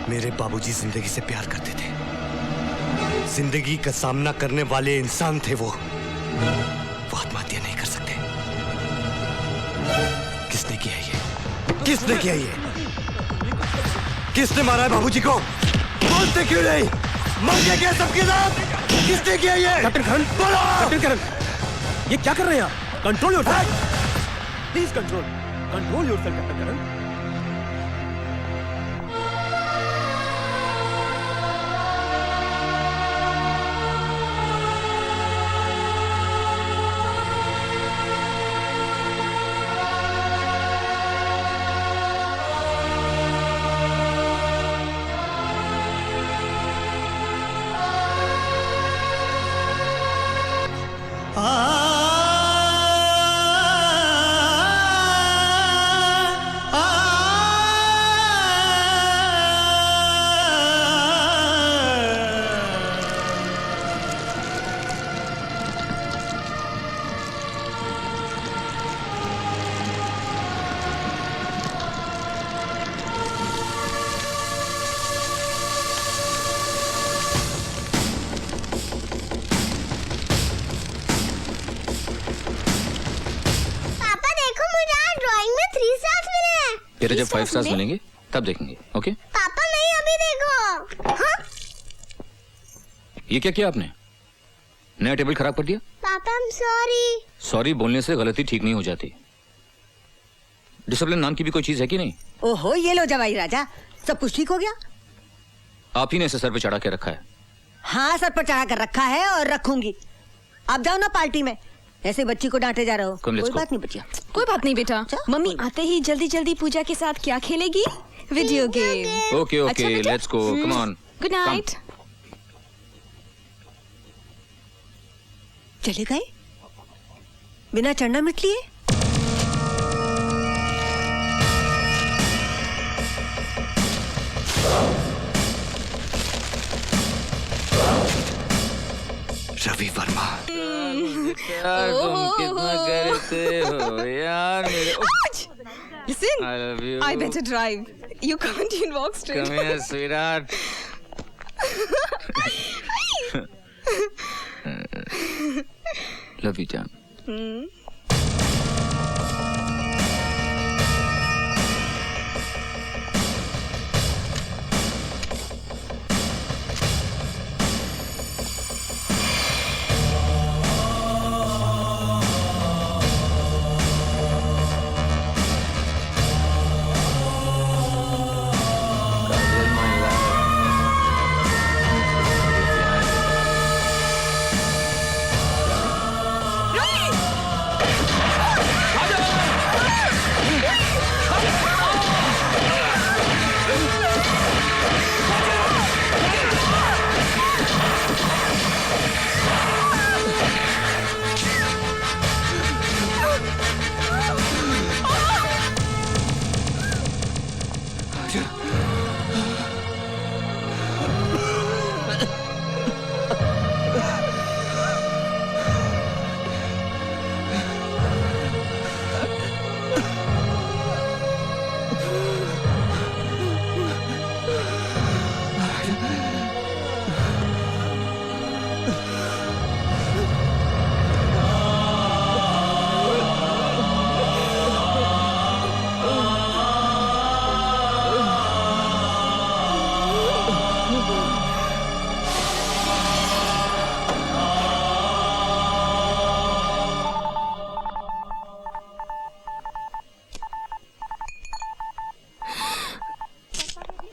मेरे बाबूजी जिंदगी से प्यार करते थे, जिंदगी का सामना करने वाले इंसान थे वो आत्महत्या नहीं कर सकते। किसने किया ये? किसने किया ये? किसने मारा है बाबूजी को? बोलते क्यों नहीं? मर गया क्या सबके साथ? किसने किया ये? कैप्टन करण, बोलो! कैप्टन करण, ये क्या कर रहे हैं आप? Control yourself, please control yourself captain Karan. तेरे जब 5 स्टार्स मिलेंगे तब देखेंगे, ओके? पापा नहीं, अभी देखो। हाँ? ये क्या किया आपने? नया टेबल खराब कर दिया? पापा I'm sorry। सॉरी बोलने से गलती ठीक नहीं हो जाती। डिसिप्लिन नाम की भी कोई चीज है कि नहीं? ओहो, ये लो जवाई राजा, सब कुछ ठीक हो गया? आप ही ने इसे सर पे चढ़ा के रखा है। हाँ, सर पर चढ़ा कर रखा है और रखूंगी। आप जाओ ना पार्टी में, ऐसे बच्ची को डांटे जा रहे हो। कोई बात नहीं बच्चिया, कोई बात नहीं बेटा। मम्मी आते ही जल्दी जल्दी पूजा के साथ क्या खेलेगी? Video game. Okay okay, let's go, come on. Good night. चले गए बिना चढ़ना मिट लिए? रवि वर्मा, तुम कितना करते हो यार मेरे। Listen, I love you. I better drive. You can't even walk straight. Come here, sweetheart. Love you, John.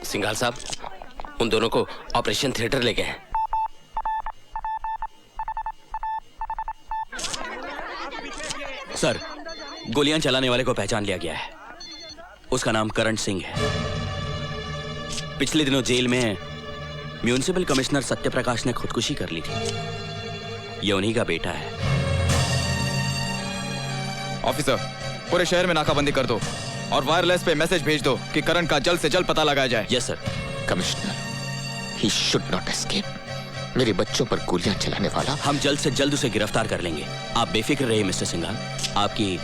Singhal साहब, उन दोनों को ऑपरेशन थिएटर ले गए हैं। सर, गोलियां चलाने वाले को पहचान लिया गया है। उसका नाम करण सिंह है। पिछले दिनों जेल में म्यूनिसिपल कमिश्नर सत्यप्रकाश ने खुदकुशी कर ली थी। ये उन्हीं का बेटा है। ऑफिसर, पूरे शहर में नाकाबंदी कर दो और वायरलेस पे मैसेज भेज दो कि करण का जल्द से जल्द पता लगाया जाए। Yes sir. Commissioner, he should not escape. मेरे बच्चों पर गोलियां चलाने वाला। हम जल्द से जल्द उसे गिरफ्तार कर लेंगे। आप बेफिक्र रहिए मिस्टर सिंघाल। आपकी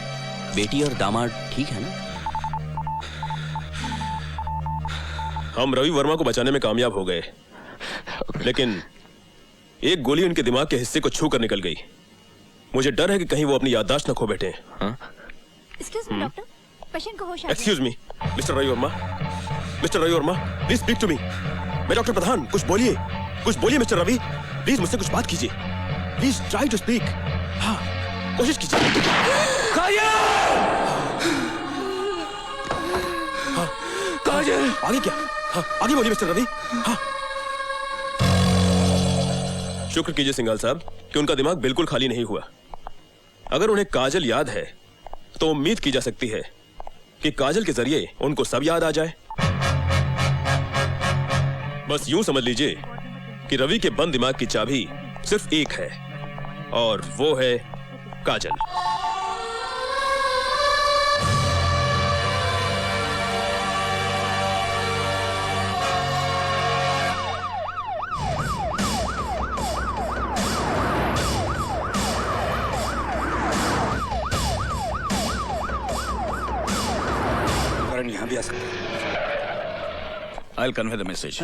बेटी और दामाद ठीक है ना? हम रवि वर्मा को बचाने में कामयाब हो गए, लेकिन एक गोली उनके दिमाग के हिस्से को छू कर निकल गई। मुझे डर है कि कहीं वो अपनी याददाश्त न खो बैठे। एक्सक्यूज मी डॉक्टर, पेशेंट को होश आ गया। Excuse me mister Ravi Verma, mister Ravi Verma, please speak to me. मैं डॉक्टर प्रधान, कुछ बोलिए, कुछ बोलिए मिस्टर रवि, प्लीज मुझसे कुछ बात कीजिए। Please try to speak. हाँ, कोशिश कीजिए। हाँ, काजल, आगे क्या? हाँ, आगे बोलिए मिस्टर रवि। हाँ। शुक्र कीजिए सिंघाल साहब कि उनका दिमाग बिल्कुल खाली नहीं हुआ। अगर उन्हें काजल याद है तो उम्मीद की जा सकती है कि काजल के जरिए उनको सब याद आ जाए। बस यूं समझ लीजिए कि रवि के बंद दिमाग की चाबी सिर्फ एक है, और वो है काजल। यहां भी आ सकते हैं। I'll convey the message.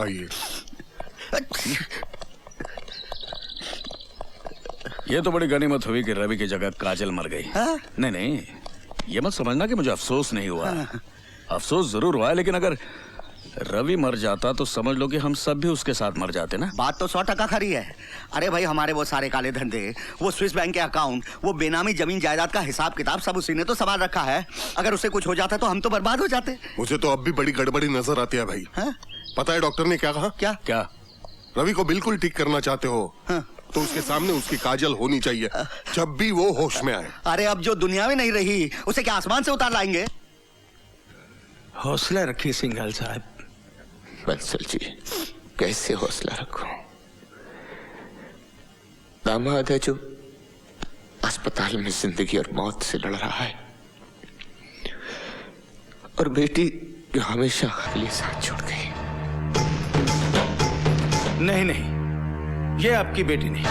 आइए। ये तो बड़ी गनीमत हुई कि रवि की जगह काजल मर गई। नहीं नहीं, ये मत समझना कि मुझे अफसोस नहीं हुआ। अफसोस जरूर हुआ है, लेकिन अगर रवि मर जाता तो समझ लो कि हम सब भी उसके साथ मर जाते ना। बात तो 100% खरी है। अरे भाई, हमारे वो सारे काले धंधे, वो स्विस बैंक के अकाउंट, वो बेनामी जमीन जायदाद का हिसाब किताब सब उसी ने तो संभाल रखा है। अगर उसे कुछ हो जाता तो हम तो बर्बाद हो जाते। मुझे तो अब भी बड़ी गड़बड़ी नजर आती है भाई। पता है डॉक्टर ने क्या कहा? क्या क्या? रवि को बिल्कुल ठीक करना चाहते हो तो उसके सामने उसकी काजल होनी चाहिए जब भी वो होश में आए। अरे अब जो दुनिया में नहीं रही उसे क्या आसमान से उतार लाएंगे? हौसला रखिए सिंघाल साहब। बंसल जी, कैसे हौसला रखूं? दामाद है जो अस्पताल में जिंदगी और मौत से लड़ रहा है, और बेटी जो हमेशा के लिए साथ छूट गई। नहीं नहीं, ये आपकी बेटी नहीं।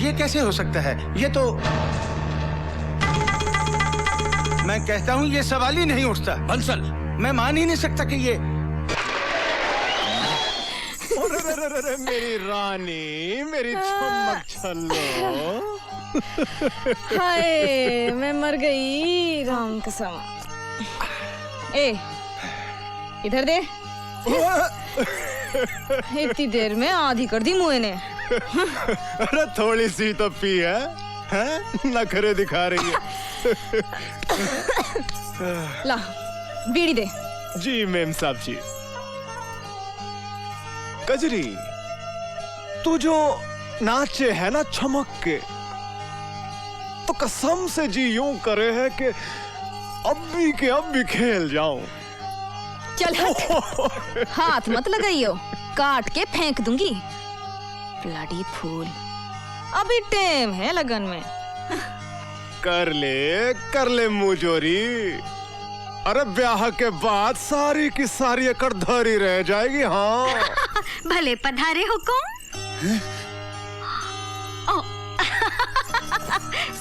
ये कैसे हो सकता है? ये तो मैं कहता हूं ये सवाल ही नहीं उठता। बंसल, मैं मान ही नहीं सकता कि ये। अरे मेरी रानी, मेरी चमक छल्लो। हाय, मैं मर गई राम कसम। ए, इधर दे। इतनी देर में आधी कर दी मुँह ने। अरे थोड़ी सी तो पी है, नखरे दिखा रही है। ला, बीड़ी दे। जी मेम साहब जी। कजरी, तू जो नाचे है ना चमक के, तो कसम से जी यूं करे है कि अब भी खेल जाऊं। चल हट। हाथ मत लगाइयो, काट के फेंक दूंगी। ब्लडी फूल, अभी टेम है लगन में। कर ले मुजोरी। अरे ब्याह के बाद सारी की सारी एकड़ धरी रह जाएगी। हाँ भले पधारे हुकुम।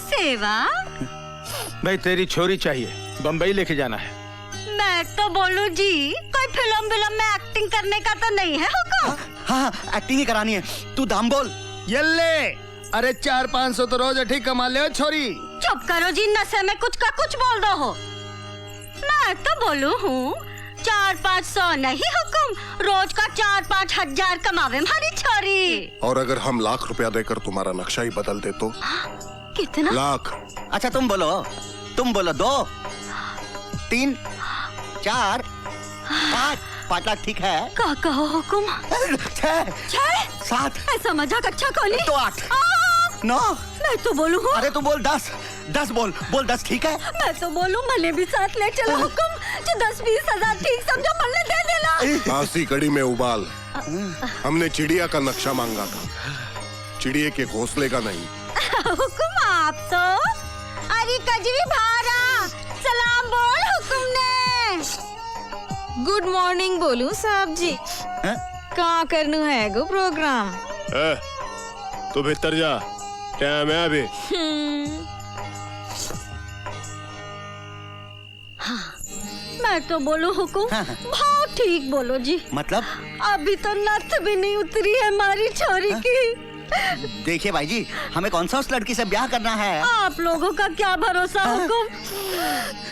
सेवा भाई, तेरी छोरी चाहिए, बंबई लेके जाना है। मैं तो बोलूं जी, कोई फिल्म में एक्टिंग करने का तो नहीं है हुकुम? हाँ, एक्टिंग ही करानी है। तू दाम बोल। ये ले। अरे 400-500 तो रोज ठीक कमा ले छोरी। चुप करो जी, नशे में कुछ का कुछ बोल दो हो। मैं तो बोलू हूँ 400-500 नहीं हुकुम, रोज का 4-5 हजार कमावे हमारी छोरी। और अगर हम लाख रुपया देकर तुम्हारा नक्शा ही बदल दे तो? कितना? लाख। अच्छा तुम बोलो, तुम बोलो 2, 3, 4, 5 लाख ठीक है? काका हुकुम 6, 7, ऐसा मजाक अच्छा कॉली तो 8, 9, मैं तो बोलूँ अरे तू बोल 10 बोल 10 ठीक है? मैं तो बोलूँ मल्ले भी साथ ले चलो हुकुम, जो 10-20 हजार ठीक समझो मल्ले दे देना। बासी कड़ी में उबाल। हमने चिड़िया का नक्शा मांगा था, चिड़िया के घोंसले का नहीं। हुकुम आप तो अरे कजरी भारा सलाम बोल हुकुम ने। गुड मॉर्निंग बोलूं साहब जी? कहाँ करनू है गो प्रोग्राम? तू भीतर जा, टाइम है अभी। मैं तो बोलूँ हुकुम बहुत ठीक बोलो जी। मतलब? अभी तो नथ भी नहीं उतरी है हमारी छोरी की। देखिए भाई जी, हमें कौन सा उस लड़की से ब्याह करना है? आप लोगों का क्या भरोसा हुकुम,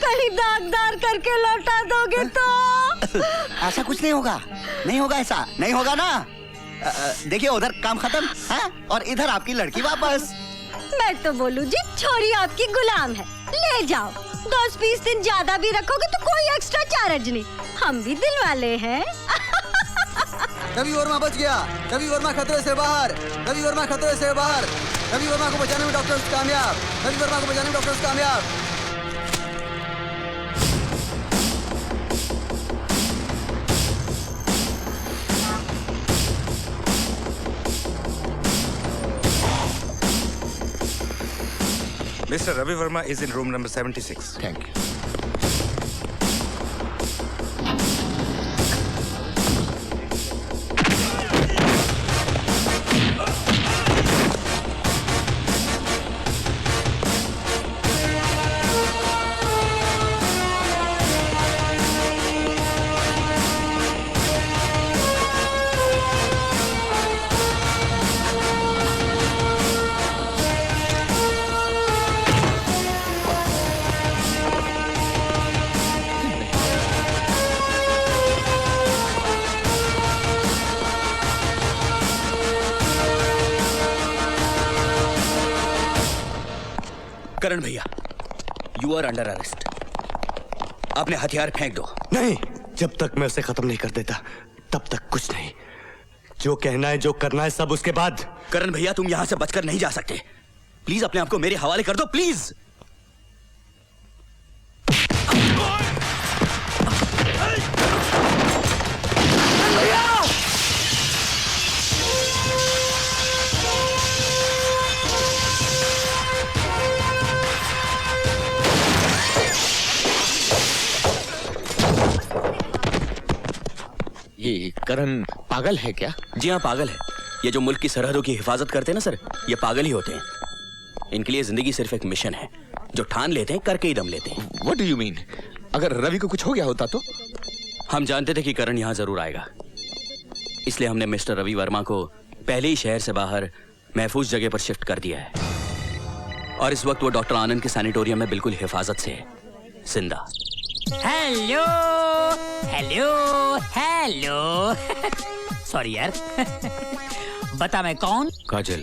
कहीं दागदार करके लौटा दोगे तो? ऐसा कुछ नहीं होगा, नहीं होगा, ऐसा नहीं होगा ना। देखिए उधर काम खत्म है और इधर आपकी लड़की वापस। मैं तो बोलूं जी छोरी आपकी गुलाम है, ले जाओ। 10-20 दिन ज्यादा भी रखोगे तो कोई एक्स्ट्रा चार्ज नहीं, हम भी दिल वाले हैं। रवि वर्मा बच गया, रवि वर्मा खतरे से बाहर, रवि वर्मा खतरे से बाहर, रवि वर्मा को बचाने में डॉक्टर्स कामयाब, रवि वर्मा को बचाने में डॉक्टर्स कामयाब। Mr. Ravi Verma is in room number 76. Thank you. करण भैया, यू आर अंडर अरेस्ट। अपने हथियार फेंक दो। नहीं, जब तक मैं उसे खत्म नहीं कर देता तब तक कुछ नहीं। जो कहना है जो करना है सब उसके बाद। करण भैया, तुम यहां से बचकर नहीं जा सकते। प्लीज अपने आप को मेरे हवाले कर दो, प्लीज। ये करण पागल है क्या? जी हाँ, पागल है। ये जो मुल्क की सरहदों की हिफाजत करते हैं ना सर, ये पागल ही होते हैं। इनके लिए जिंदगी सिर्फ एक मिशन है, जो ठान लेते हैं करके ही दम लेते हैं। What do you mean? अगर रवि को कुछ हो गया होता तो? हम जानते थे कि करण यहाँ जरूर आएगा, इसलिए हमने मिस्टर रवि वर्मा को पहले ही शहर से बाहर महफूज जगह पर शिफ्ट कर दिया है और इस वक्त वो डॉक्टर आनंद के सैनिटोरियम में बिल्कुल हिफाजत से है, जिंदा। हेलो हेलो हेलो सॉरी यार। बता मैं कौन? काजल।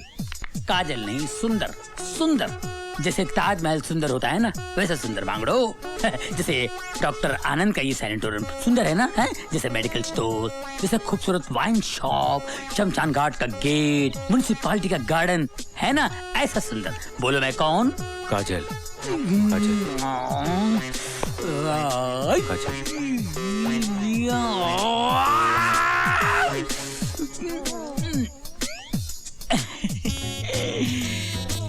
काजल नहीं, सुंदर। सुंदर जैसे ताजमहल सुंदर होता है ना, वैसा सुंदर मांगड़ो। जैसे डॉक्टर आनंद का ये सैनिटोरियम सुंदर है ना, है? जैसे मेडिकल स्टोर, जैसे खूबसूरत वाइन शॉप, शमशान घाट का गेट, म्युनिसिपालिटी का गार्डन है ना, ऐसा सुंदर। बोलो मैं कौन? काजल।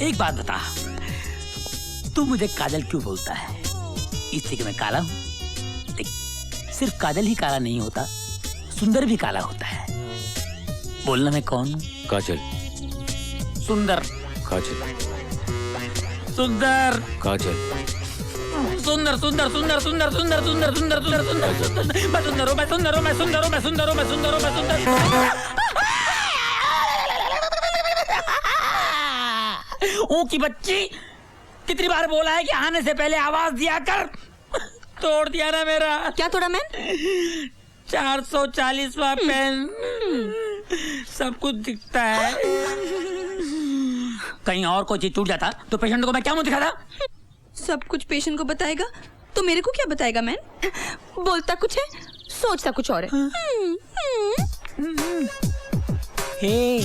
एक बात बता, तू मुझे काजल क्यों बोलता है? इससे कि मैं काला हूँ? देख, सिर्फ काजल ही काला नहीं होता, सुंदर भी काला होता है। बोलना मैं कौन हूँ? काजल। सुंदर। काजल। सुंदर। काजल। सुंदर सुंदर सुंदर सुंदर सुंदर सुंदर सुंदर सुंदर सुंदर सुंदर। मैं सुंदर हूँ, मैं सुंदर हूँ, मैं सुंदर हूँ, मैं सुंदर हूँ, मैं सुंदर हूँ, मैं सुंदर। ऊ की बच्ची, कितनी बार बोला है कि आने से पहले आवाज दिया कर। तोड़ दिया ना मेरा। क्या तोड़ा मैं? 440वां पेन। सब कुछ दिखता है। कहीं और कोई चीज टूट जाता तो पेशेंट को मैं क्या मुंह दिखाता? सब कुछ पेशेंट को बताएगा तो मेरे को क्या बताएगा मैन? बोलता कुछ है, सोचता कुछ और है। हे,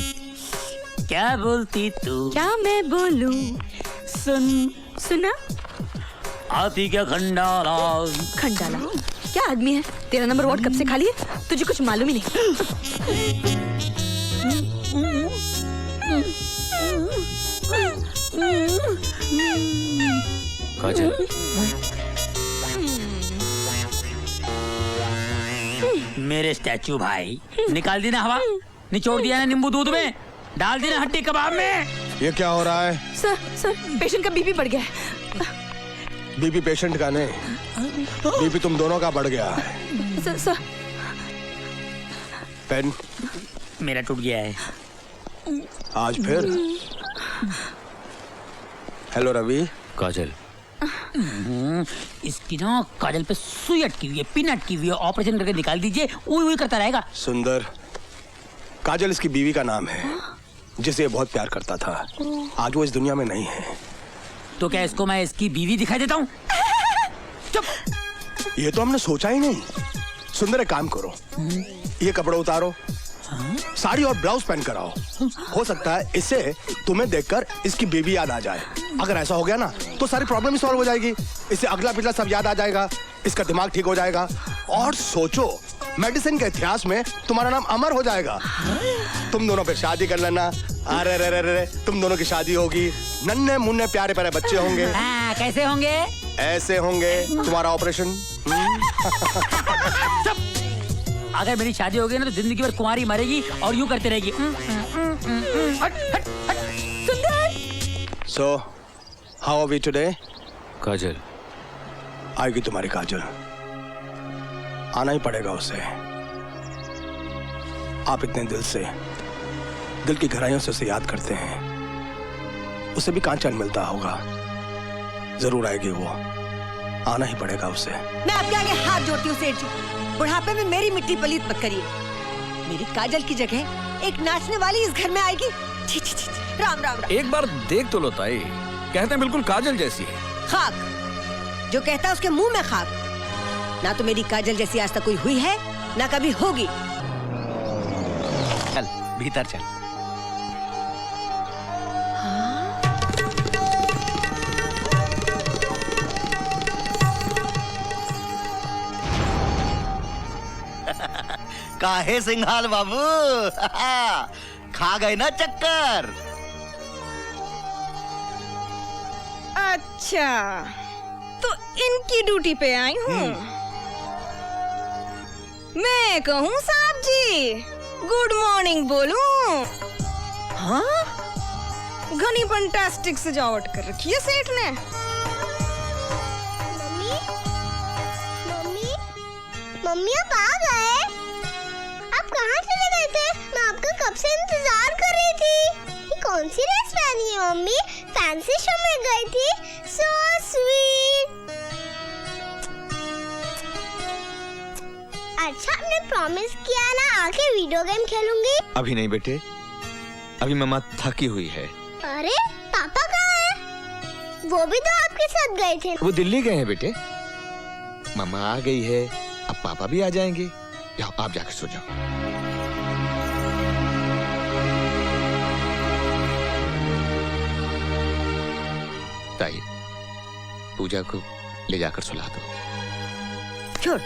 क्या बोलती तू? क्या मैं बोलूं? सुना? आती क्या खंडाला? खंडाला क्या आदमी है? तेरा नंबर वार्ड कब से खाली है? तुझे कुछ मालूम ही नहीं। काजल, मेरे स्टैचू भाई, निकाल दी ना हवा, निचोड़ दिया ना नींबू दूध में, डाल दी ना हड्डी कबाब में। ये क्या हो रहा है? सर पेशेंट का बीपी बढ़ गया है। बीपी पेशेंट का नहीं, बीपी तुम दोनों का बढ़ गया है। सर पेन मेरा टूट गया है आज फिर। हेलो रवि। काजल, इसकी ना काजल पे सुई अटकी हुई है, पिन अटकी हुई है, ऑपरेशन करके निकाल दीजिए, उई करता रहेगा। सुंदर, काजल इसकी बीवी का नाम है जिसे ये बहुत प्यार करता था। आज वो इस दुनिया में नहीं है। तो क्या इसको मैं इसकी बीवी दिखाई देता हूँ? चुप। ये तो हमने सोचा ही नहीं। सुंदर, एक काम करो, ये कपड़े उतारो, साड़ी और ब्लाउज पहन कर आओ। हो सकता है इससे तुम्हें देखकर इसकी बीवी याद आ जाए। अगर ऐसा हो गया ना तो सारी प्रॉब्लम ही सॉल्व हो जाएगी। इससे अगला पिछला सब याद आ जाएगा, इसका दिमाग ठीक हो जाएगा। और सोचो, मेडिसिन के इतिहास में तुम्हारा नाम अमर हो जाएगा। तुम दोनों फिर शादी कर लेना। अरे रे रे रे, तुम दोनों की शादी होगी, नन्हे मुन्ने प्यारे प्यारे बच्चे होंगे। कैसे होंगे? ऐसे होंगे। तुम्हारा ऑपरेशन। अगर मेरी शादी होगी ना तो जिंदगी भर कुंवारी मरेगी और यूं करते रहेगी। So, how are we today? काजल, आएगी तुम्हारी काजल, आना ही पड़ेगा उसे। आप इतने दिल से, दिल की गहराइयों से उसे याद करते हैं। उसे भी कहाँ चैन मिलता होगा। जरूर आएगी वो, आना ही पड़ेगा उसे। मैं आपके आगे हाथ जोड़ती हूँ सेठ जी, बुढ़ापे में मेरी मिट्टी पलीत मत करिए। मेरी काजल की जगह एक नाचने वाली इस घर में आएगी। छी छी छी, राम राम राम। एक बार देख तो लो ताई, कहते हैं बिल्कुल काजल जैसी है। खाक, जो कहता है उसके मुंह में खाक। ना तो मेरी काजल जैसी आज तक कोई हुई है, ना कभी होगी। चल भीतर चल। काहे सिंघाल बाबू, खा गए ना चक्कर। अच्छा, तो इनकी ड्यूटी पे आई हूँ। मैं कहूँ साहब जी गुड मॉर्निंग बोलूं? हाँ, घनी फंटास्टिक सजावट कर रखी है सेठ ने। मम्मी आप आ गए? आप कहाँ चले गए थे? मैं आपका कब से इंतजार कर रही थी। ये कौन सी ड्रेस पहनी है मम्मी? फैंसी शो में गई थी। So sweet. अच्छा, आपने प्रॉमिस किया ना आके वीडियो गेम खेलूंगी। अभी नहीं बेटे, अभी मम्मा थकी हुई है। अरे पापा कहाँ है? वो भी तो आपके साथ गए थे। वो दिल्ली गए हैं बेटे। मम्मा आ गई है, अब पापा भी आ जाएंगे। जाओ आप जाकर सो जाओ। ताई, पूजा को ले जाकर सुला दो। छोड़,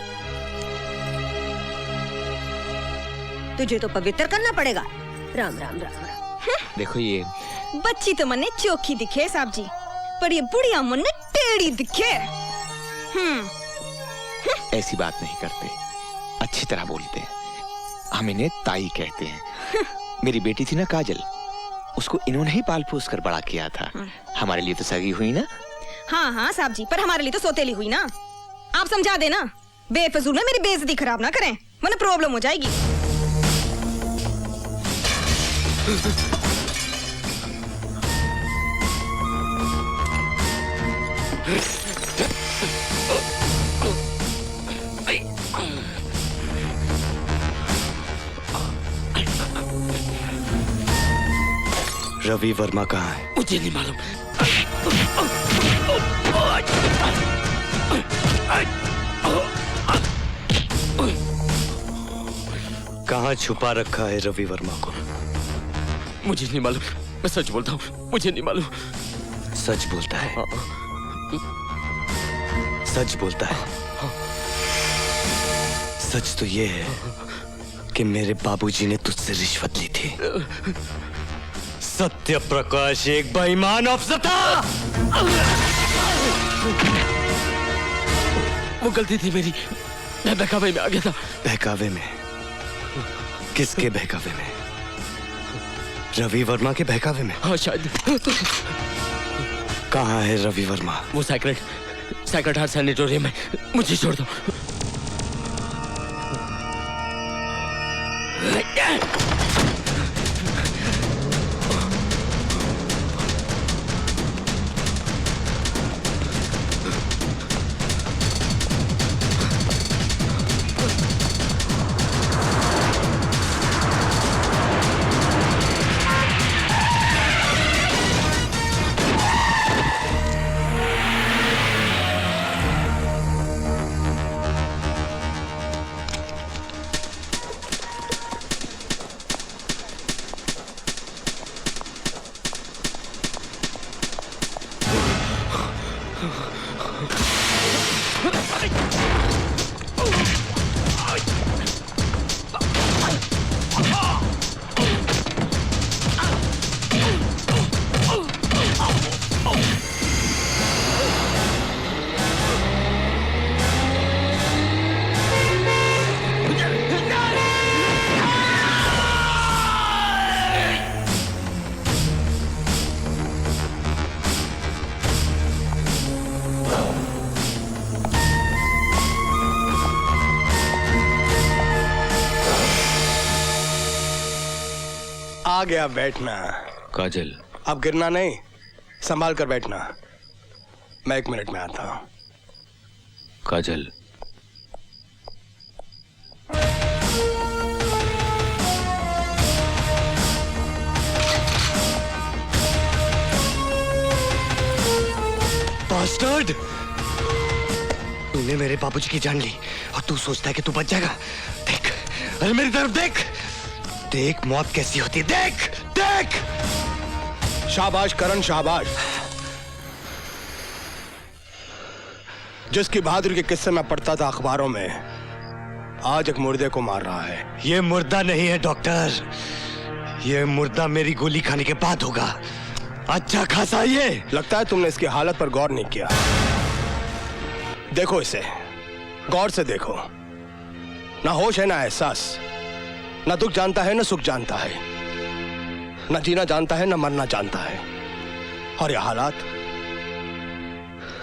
तुझे तो पवित्र करना पड़ेगा। राम राम राम राम। देखो ये बच्ची तो मन ने चौखी दिखे साहब जी, पर ये बुढ़िया मन ने टेढ़ी दिखे। ऐसी बात नहीं करते, अच्छी तरह बोलते हैं। हम इन्हें ताई कहते हैं। मेरी बेटी थी ना काजल, उसको इन्होंने ही पाल पोस कर बड़ा किया था। हमारे लिए तो सगी हुई ना। हाँ हाँ साहब जी, पर हमारे लिए तो सौतेली हुई ना। आप समझा देना, बेफजूल में मेरी बेइज्जती खराब ना करें, वरना प्रॉब्लम हो जाएगी। रवि वर्मा कहाँ है? मुझे नहीं मालूम। कहाँ छुपा रखा है रवि वर्मा को? मुझे नहीं मालूम, मैं सच बोलता हूँ, मुझे नहीं मालूम। सच बोलता है? सच बोलता है? सच तो ये है कि मेरे बाबूजी ने तुझसे रिश्वत ली थी। सत्य प्रकाश एक बेईमान अफसर था। वो गलती थी मेरी, मैं बहकावे में आ गया था। बहकावे में? किसके बहकावे में? रवि वर्मा के बहकावे में? हाँ शायद। कहाँ है रवि वर्मा? वो सैक्रेड हार्ट सैनिटोरियम में। मुझे छोड़ दो। आ गया बैठना। काजल, अब गिरना नहीं, संभाल कर बैठना। मैं 1 मिनट में आता हूं। काजल, बास्टर्ड! तूने मेरे बाबूजी की जान ली और तू सोचता है कि तू बच जाएगा। देख, अरे मेरी तरफ देख, देख मौत कैसी होती है, देख देख। शाबाश करण, शाबाश। जिसकी बहादुरी के किस्से में पढ़ता था अखबारों में, आज एक मुर्दे को मार रहा है। ये मुर्दा नहीं है डॉक्टर, ये मुर्दा मेरी गोली खाने के बाद होगा। अच्छा खासा ये। लगता है तुमने इसकी हालत पर गौर नहीं किया। देखो इसे, गौर से देखो। ना होश है ना एहसास, ना दुख जानता है ना सुख जानता है, ना जीना जानता है ना मरना जानता है। और ये हालात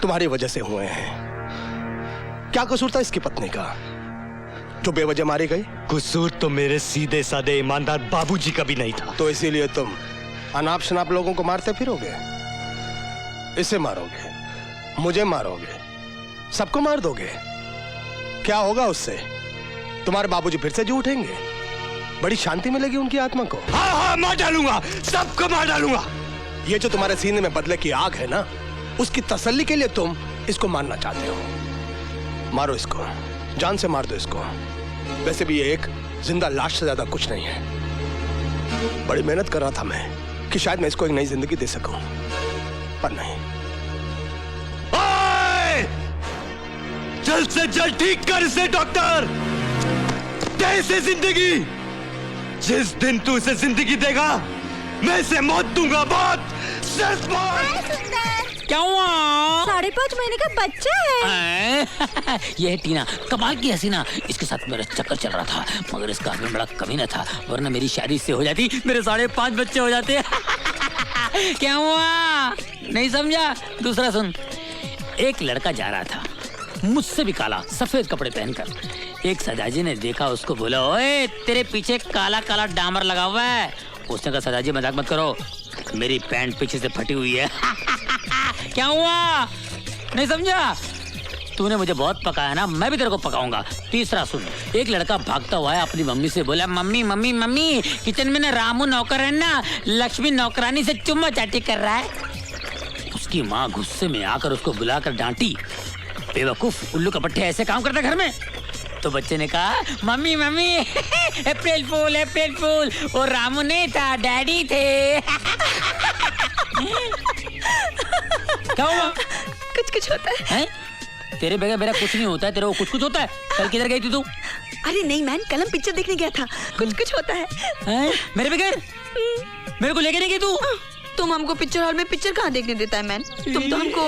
तुम्हारी वजह से हुए हैं। क्या कसूर था इसकी पत्नी का जो बेवजह मारी गई? कसूर तो मेरे सीधे साधे ईमानदार बाबूजी का भी नहीं था। तो इसीलिए तुम अनाप शनाप लोगों को मारते फिरोगे? इसे मारोगे, मुझे मारोगे, सबको मार दोगे। क्या होगा उससे? तुम्हारे बाबूजी फिर से जी उठेंगे, बड़ी शांति मिलेगी उनकी आत्मा को। हाँ हाँ, मार डालूंगा, सबको मार डालूंगा। ये जो तुम्हारे सीने में बदले की आग है ना, उसकी तसल्ली के लिए तुम इसको मारना चाहते हो। मारो इसको, जान से मार दो इसको। वैसे भी ये एक जिंदा लाश से ज्यादा कुछ नहीं है। बड़ी मेहनत कर रहा था मैं कि शायद मैं इसको एक नई जिंदगी दे सकूं, पर नहीं। जल्द से जल्द ठीक कर इसे डॉक्टर, दे इसे जिंदगी। जिस दिन तू इसे जिंदगी देगा, मैं इसे मौत दूंगा, मौत, सिर्फ मौत। क्या हुआ? 5.5 महीने का बच्चा है। ये है टीना, कमाल की हसीना। इसके साथ मेरा चक्कर चल रहा था, मगर इसका हस्बैंड बड़ा कमीना था, वरना मेरी शादी से हो जाती, मेरे 5.5 बच्चे हो जाते। क्या हुआ? नहीं समझा? दूसरा सुन। एक लड़का जा रहा था, मुझसे भी काला, सफेद कपड़े पहनकर। एक सदाजी ने देखा उसको, बोला, ओए तेरे पीछे काला काला डामर लगा हुआ है। उसने कहा, सदाजी मजाक मत करो, मेरी पैंट पीछे से फटी हुई है। क्या हुआ? नहीं समझा? तूने मुझे बहुत पकाया ना, मैं भी तेरे को पकाऊंगा। तीसरा सुन। एक लड़का भागता हुआ है, अपनी मम्मी से बोला, मम्मी मम्मी मम्मी, किचन में ना रामू नौकर है ना, लक्ष्मी नौकरानी से चुम्मा चाटी कर रहा है। उसकी माँ गुस्से में आकर उसको बुलाकर डांटी, बेवकूफ उल्लू का पट्टे ऐसे काम करता घर में। तो बच्चे ने कहा मम्मी मम्मी अप्रैल फूल वो रामू नहीं था, डैडी थे। क्या हुआ? कुछ होता है? तेरे बगैर मेरा कुछ नहीं होता है, तेरे को कुछ होता है। कल किधर गई थी तू? अरे नहीं मैन, कल हम पिक्चर देखने गया था। कुछ होता है। मेरे बगैर मेरे को लेके नहीं गई तू? तुम हमको पिक्चर हॉल में पिक्चर कहाँ देखने देता है मैन? तुम तो हमको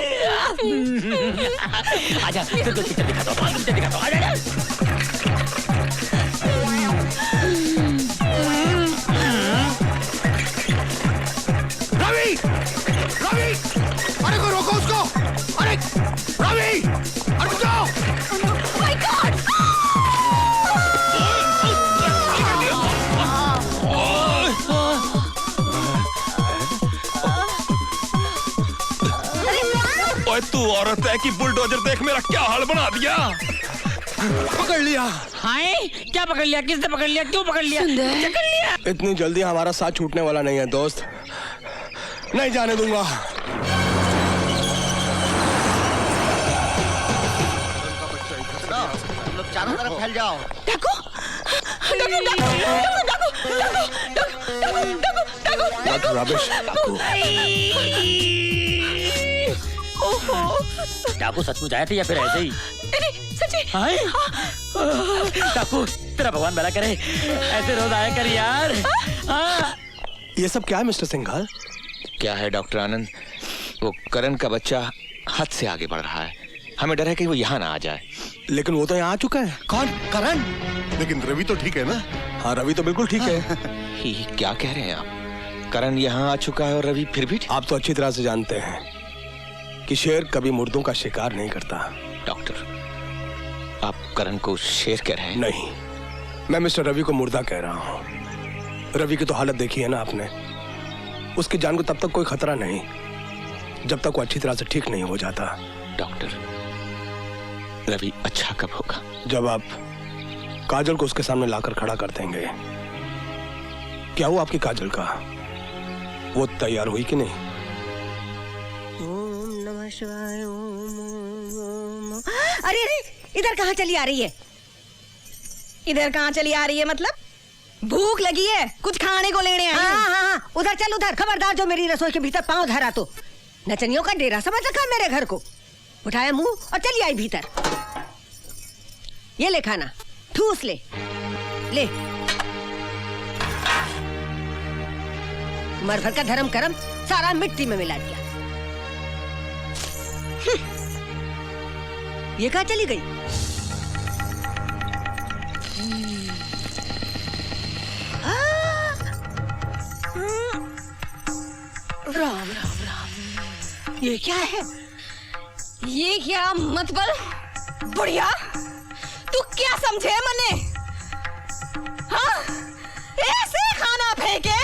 आजा पिक्चर दिखाता हूँ, पिक्चर दिखाता हूँ। आजा रवि, रवि, अरे को रोको उसको! अरे रवि, अरे जाओ! My God! ओए तू औरत है कि बुलडोजर देख मेरा क्या हाल बना दिया। पकड़ लिया। हाय क्या पकड़ लिया? किसने पकड़ लिया? क्यों पकड़ लिया? पकड़ लिया। इतनी जल्दी हमारा साथ छूटने वाला नहीं है दोस्त, नहीं जाने दूंगा। तुम लोग चारों तरफ फैल जाओ। डाकू, डाकू सचमुच आया था या फिर ऐसे ही? सच्ची। डाकू तेरा भगवान भला करे, ऐसे रोज आया कर यार। ये सब क्या है मिस्टर सिंघाल? क्या है डॉक्टर आनंद, वो करण का बच्चा हद से आगे बढ़ रहा है। हमें डर है कि वो यहाँ ना आ जाए। लेकिन वो तो यहाँ आ चुका है। कौन? करण? लेकिन रवि तो ठीक है ना? हाँ रवि तो बिल्कुल ठीक है। क्या कह रहे हैं आप? करण यहाँ आ चुका है और रवि फिर भी? आप तो अच्छी तरह से जानते हैं कि शेर कभी मुर्दों का शिकार नहीं करता। डॉक्टर आप करण को शेर कह रहे हैं? नहीं, मैं मिस्टर रवि को मुर्दा कह रहा हूँ। रवि की तो हालत देखी है ना आपने। उसकी जान को तब तक कोई खतरा नहीं जब तक वो अच्छी तरह से ठीक नहीं हो जाता। डॉक्टर रवि अच्छा कब होगा? जब आप काजल को उसके सामने लाकर खड़ा कर देंगे। क्या हुआ आपकी काजल का? वो तैयार हुई कि नहीं? ओम नमः शिवाय। ओम। अरे अरे इधर कहाँ चली आ रही है? इधर कहाँ चली आ रही है मतलब? भूख लगी है, कुछ खाने को लेने आई हूँ। हाँ, उधर चल उधर। खबरदार जो मेरी रसोई के भीतर पांव धरा तो नचनियों का डेरा समझ रखा मेरे घर को। उठाया मुंह और चली आई भीतर। ये ले खाना, ठूस ले ले। मर भर का धर्म करम सारा मिट्टी में मिला दिया। ये कहाँ चली गई? राम राम राम, ये क्या है? ये क्या मतलब? बुढ़िया तू क्या समझे मने? हाँ ऐसे खाना फेंके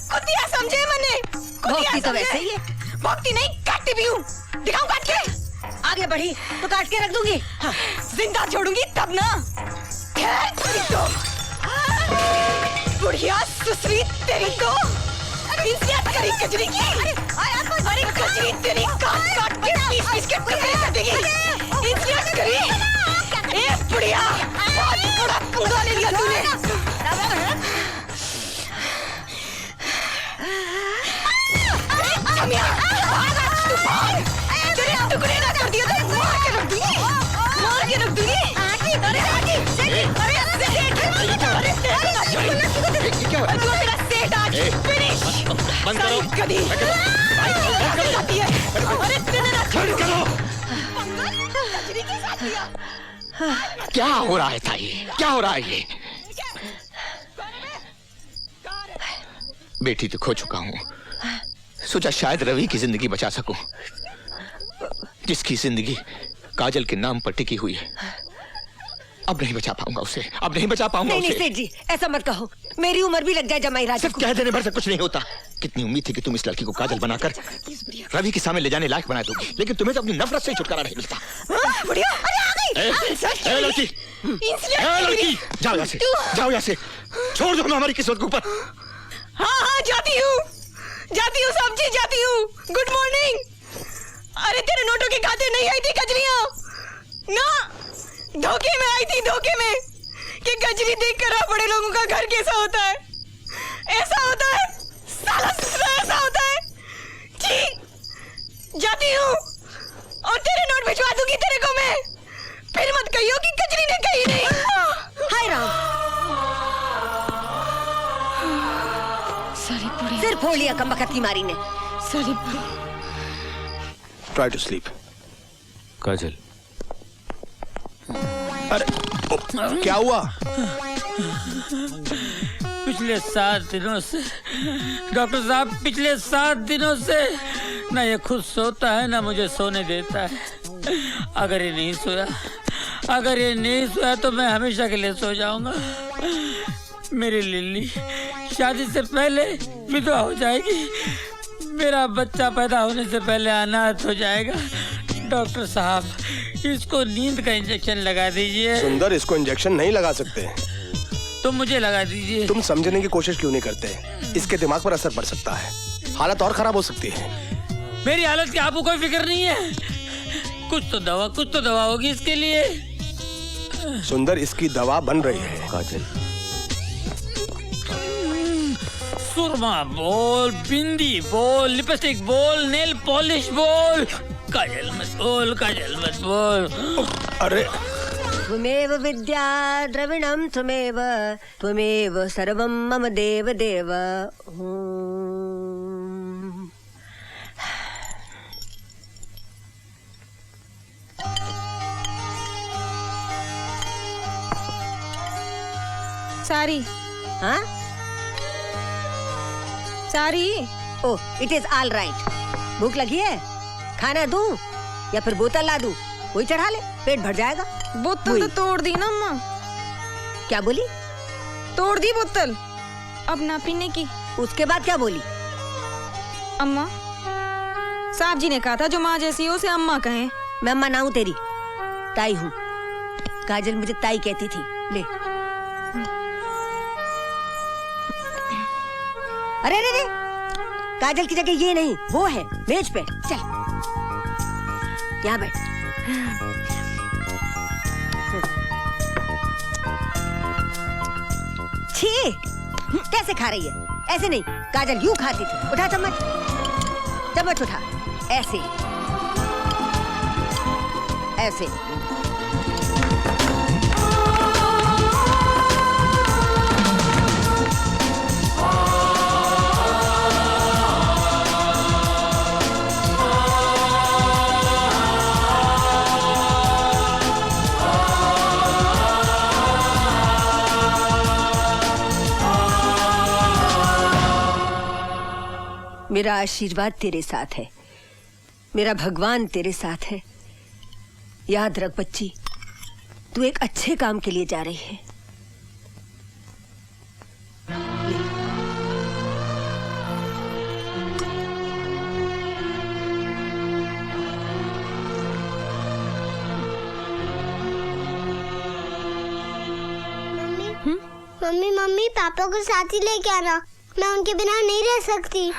कुतिया समझे मने? भोगती तो वैसे ही है। भोगती नहीं, काटती भी हूँ। दिखाऊं काट के? आगे बढ़ी तो काट के रख दूंगी। हाँ, जिंदा छोड़ूंगी तब ना। तो बुढ़िया सुसरी तेरी को इंसियत करी कजरी की। अरे कजरी तेरी काट काट के पीस के टुकड़े कर देगी। इंसियत करी। ए बुढ़िया बहुत बड़ा पंगा ले लिया तूने। जमिया भाग आज तू भाग। तेरे टुकड़े ना कर दिया तो मार के रख दूंगी। मार के रख दूंगी। अरे मेरा सेठ आज फिनिश। बंद करो। कभी अरे तेरे ना बंद करो। कजरी के साथ लिया। क्या हो रहा है ताई? क्या हो रहा है ये? बेटी तो खो चुका हूँ, सोचा शायद रवि की जिंदगी बचा सकूं, जिसकी जिंदगी काजल के नाम पर टिकी हुई है। अब नहीं बचा पाऊंगा उसे, अब नहीं बचा पाऊंगा नहीं उसे। नहीं सेठ जी, ऐसा मत कहो। मेरी उम्र भी लग जाए जमाई राजा सिर्फ कह देने भर से कुछ नहीं होता। कितनी उम्मीद थी कि तुम इस लड़की को काजल बनाकर रवि के सामने ले जाने लायक बना दोगी, लेकिन तुम्हें तो अपनी नफरत से ही छुटकारा नहीं मिलता। बुढ़िया अरे आ गई। लड़की, लड़की, जाओ यहाँ से, जाओ यहाँ से, छोड़ दो हमारी किस्मत के ऊपर। हाँ हाँ जाती हूँ साहब जी, जाती हूँ। Good morning. अरे तेरे नोटों के खाते नहीं आई थी कजरियां ना, धोखे में आई थी, धोखे में कि कजरी देख कर बड़े लोगों का घर कैसा होता है, ऐसा होता है साला ससुरा, ऐसा होता है। जी जाती हूँ और तेरे नोट भिजवा दूंगी तेरे को मैं, फिर मत कहियो कि कजरी ने कही नहीं। हाय राम, सिर फोड़ लिया कमबख्त की मारी ने। Try to sleep. काजल, अरे क्या हुआ? पिछले 7 दिनों से डॉक्टर साहब, पिछले 7 दिनों से ना ये खुद सोता है ना मुझे सोने देता है। अगर ये नहीं सोया, अगर ये नहीं सोया तो मैं हमेशा के लिए सो जाऊंगा। मेरी लिल्ली शादी से पहले विधवा हो जाएगी, मेरा बच्चा पैदा होने से पहले अनाथ हो जाएगा। डॉक्टर साहब, इसको नींद का इंजेक्शन लगा दीजिए। सुंदर, इसको इंजेक्शन नहीं लगा सकते। तो मुझे लगा दीजिए। तुम समझने की कोशिश क्यों नहीं करते? इसके दिमाग पर असर पड़ सकता है, हालत और खराब हो सकती है। मेरी हालत की आपको कोई फिक्र नहीं है? कुछ तो दवा होगी इसके लिए। सुंदर, इसकी दवा बन रही है। काजल, सुरमा बोल, बिंदी बोल, लिपस्टिक बोल, नेल पॉलिश बोल। काजल मत बोल, काजल मत बोल। अरे त्वमेव विद्या द्रविणं त्वमेव, त्वमेव सर्वं मम देव देव। सारी, हाँ सारी। ओह, इट इज ऑल राइट। भूख लगी है, खाना दूं या फिर बोतल ला दूं? वही चढ़ा ले, पेट भर जाएगा। बोतल तो तोड़ दी ना अम्मा। क्या बोली? तोड़ दी बोतल, अब ना पीने की। उसके बाद क्या बोली? अम्मा, साहब जी ने कहा था जो माँ जैसी हो उसे अम्मा कहें। मैं अम्मा ना हूँ तेरी, ताई हूँ। काजल मुझे ताई कहती थी। ले। अरे अरे अरे, काजल की जगह ये नहीं, वो है मेज पे। चल यहाँ बैठ। छी, कैसे खा रही है? ऐसे नहीं, काजल यूं खाती थी। उठा चम्मच, चम्मच उठा, ऐसे ऐसे। मेरा आशीर्वाद तेरे साथ है, मेरा भगवान तेरे साथ है। याद रख बच्ची, तू एक अच्छे काम के लिए जा रही है। मम्मी मम्मी, पापा को साथ ही लेके आना, मैं उनके बिना नहीं रह सकती।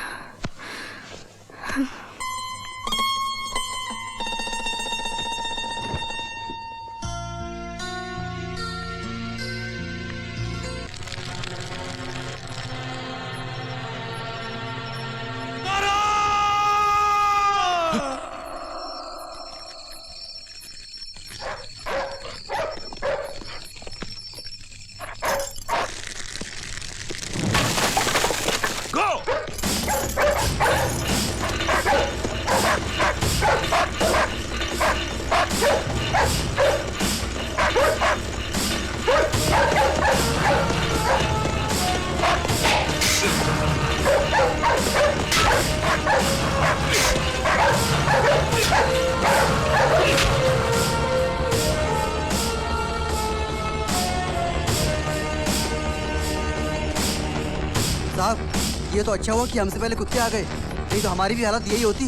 साहब, ये तो अच्छा हुआ कि हमसे पहले कुत्ते आ गए, नहीं तो हमारी भी हालत यही होती।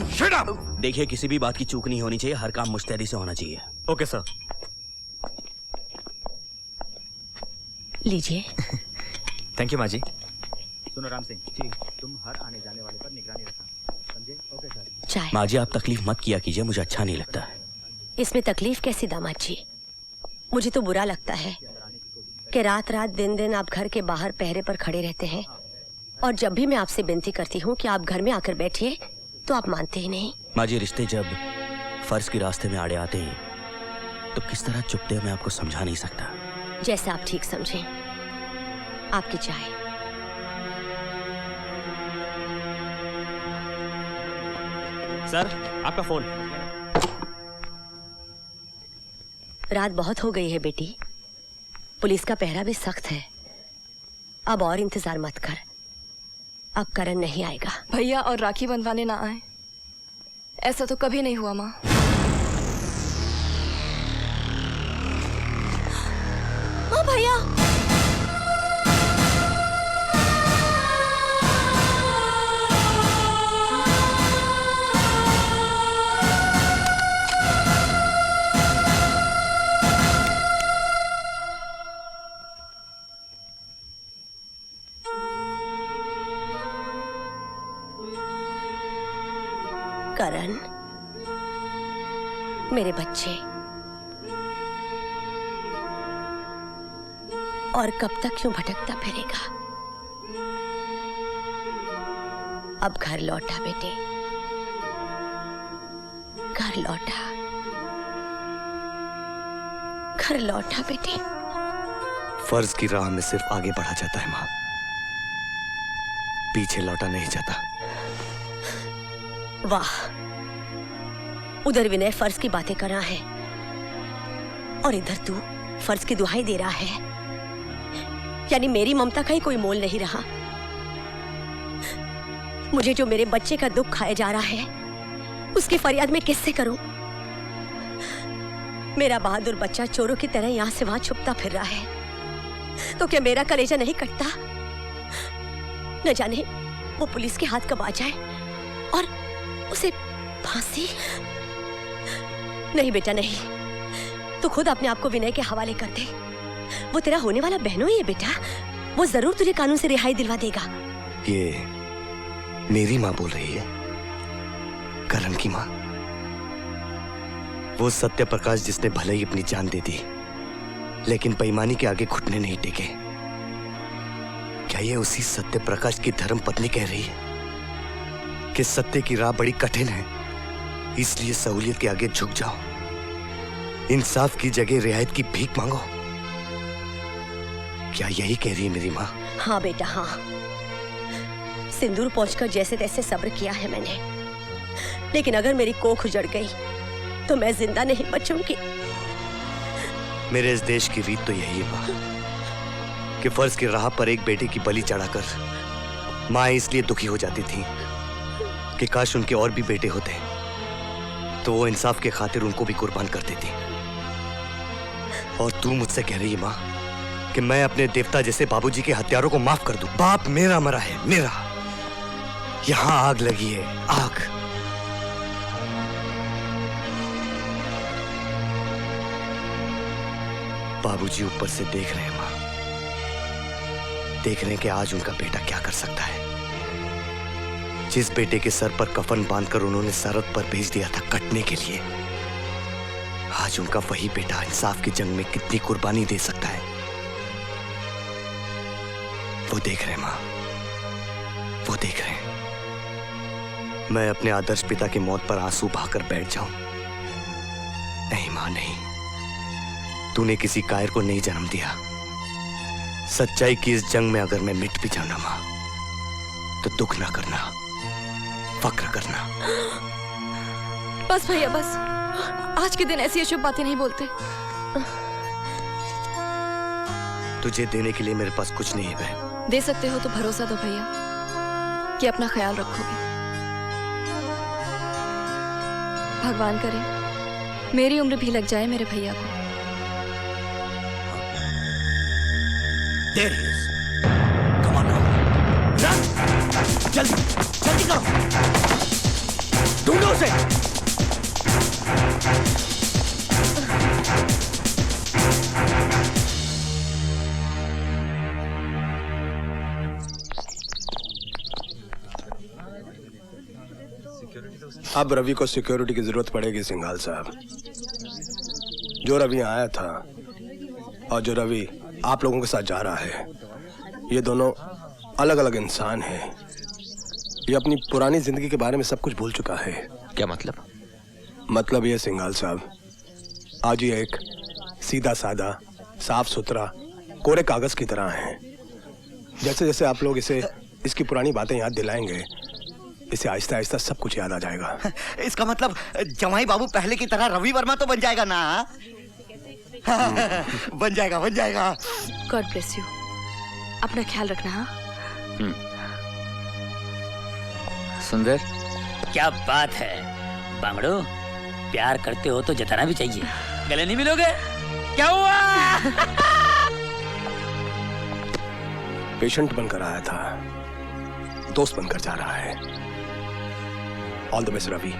देखिए, किसी भी बात की चूक नहीं होनी चाहिए, हर काम मुस्तैदी से होना चाहिए। Okay sir. लीजिए। थैंक यू माँ जी। सुनो राम सिंह जी, तुम हर आने जाने वाले पर निगरानी रखना, समझे? Okay sir. चाय। माँ जी, आप तकलीफ मत किया कीजिए, मुझे अच्छा नहीं लगता। इसमें तकलीफ कैसी दामाद जी? मुझे तो बुरा लगता है कि रात रात दिन दिन आप घर के बाहर पहरे पर खड़े रहते हैं, और जब भी मैं आपसे विनती करती हूँ कि आप घर में आकर बैठिए तो आप मानते ही नहीं। माँ जी, रिश्ते जब फर्ज के रास्ते में आड़े आते हैं तो किस तरह चुपते हैं मैं आपको समझा नहीं सकता। जैसे आप ठीक समझें। आपकी चाय। सर, आपका फोन। रात बहुत हो गई है बेटी, पुलिस का पहरा भी सख्त है। अब और इंतजार मत कर, अब करण नहीं आएगा। भैया और राखी बंधवाने ना आए, ऐसा तो कभी नहीं हुआ माँ। भैया, करण, मेरे बच्चे, और कब तक यूं भटकता फिरेगा? अब घर लौटा बेटे, घर लौटा, घर लौटा बेटे। फर्ज की राह में सिर्फ आगे बढ़ा जाता है माँ, पीछे लौटा नहीं जाता। वाह, उधर विनय फर्ज की बातें कर रहा है और इधर तू फर्ज की दुहाई दे रहा है। यानी मेरी ममता का ही कोई मोल नहीं रहा। मुझे जो मेरे बच्चे का दुख खाया जा रहा है उसकी फरियाद मैं किससे करूं? मेरा बहादुर बच्चा चोरों की तरह यहां से वहां छुपता फिर रहा है, तो क्या मेरा कलेजा नहीं कटता? न जाने वो पुलिस के हाथ कब आ जाए और उसे फांसी। नहीं बेटा नहीं, तू खुद अपने आप को विनय के हवाले कर दे। वो तेरा होने वाला बहनों ही है बेटा, वो जरूर तुझे कानून से रिहाई दिलवा देगा। ये मेरी माँ बोल रही है, करण की माँ। वो सत्य प्रकाश जिसने भले ही अपनी जान दे दी लेकिन बेईमानी के आगे घुटने नहीं टेके। क्या ये उसी सत्य प्रकाश की धर्म पत्नी कह रही है कि सत्य की राह बड़ी कठिन है, इसलिए सहूलियत के आगे झुक जाओ, इंसाफ की जगह रियायत की भीख मांगो? क्या यही कह रही है मेरी माँ? हाँ बेटा हाँ, सिंदूर पहुंचकर जैसे तैसे सब्र किया है मैंने, लेकिन अगर मेरी कोख उजड़ गई तो मैं जिंदा नहीं बचूंगी। मेरे इस देश की रीत तो यही है माँ कि फर्ज की राह पर एक बेटे की बलि चढ़ाकर माँ इसलिए दुखी हो जाती थी कि काश उनके और भी बेटे होते तो वो इंसाफ के खातिर उनको भी कुर्बान कर देती। और तू मुझसे कह रही है माँ कि मैं अपने देवता जैसे बाबूजी के हत्यारों को माफ कर दूं? बाप मेरा मरा है, मेरा। यहां आग लगी है, आग। बाबूजी ऊपर से देख रहे हैं माँ, देख रहे हैं कि आज उनका बेटा क्या कर सकता है। जिस बेटे के सर पर कफन बांधकर उन्होंने सरहद पर भेज दिया था कटने के लिए, आज उनका वही बेटा इंसाफ की जंग में कितनी कुर्बानी दे सकता है। वो देख रहे हैं माँ, वो देख रहे हैं। मैं अपने आदर्श पिता की मौत पर आंसू बहाकर बैठ जाऊं? नहीं माँ नहीं, तूने किसी कायर को नहीं जन्म दिया। सच्चाई की इस जंग में अगर मैं मिट भी जाऊं ना माँ, तो दुख ना करना, फक्र करना। बस भैया बस, आज के दिन ऐसी अशुभ बातें नहीं बोलते। तुझे देने के लिए मेरे पास कुछ नहीं है बहन। दे सकते हो तो भरोसा दो भैया कि अपना ख्याल रखोगे। भगवान करे मेरी उम्र भी लग जाए मेरे भैया को। There he is. Come on now. Run! जल्दी, जल्दी करो। ढूंढो उसे। अब रवि को सिक्योरिटी की जरूरत पड़ेगी सिंघाल साहब। जो रवि आया था और जो रवि आप लोगों के साथ जा रहा है, ये दोनों अलग अलग इंसान हैं। ये अपनी पुरानी जिंदगी के बारे में सब कुछ भूल चुका है। क्या मतलब? मतलब ये सिंघाल साहब, आज ये एक सीधा साधा साफ सुथरा कोरे कागज की तरह है। जैसे जैसे आप लोग इसे इसकी पुरानी बातें याद दिलाएंगे, इसे आहिस्ता आहिस्ता सब कुछ याद आ जाएगा। इसका मतलब जमाई बाबू पहले की तरह रवि वर्मा तो बन जाएगा ना? बन जाएगा, बन जाएगा। God bless you. अपना ख्याल रखना। हाँ सुंदर, क्या बात है बांगड़ो, प्यार करते हो तो जताना भी चाहिए। गले नहीं मिलोगे? क्या हुआ? पेशेंट बनकर आया था, दोस्त बनकर जा रहा है। All the best Ravi.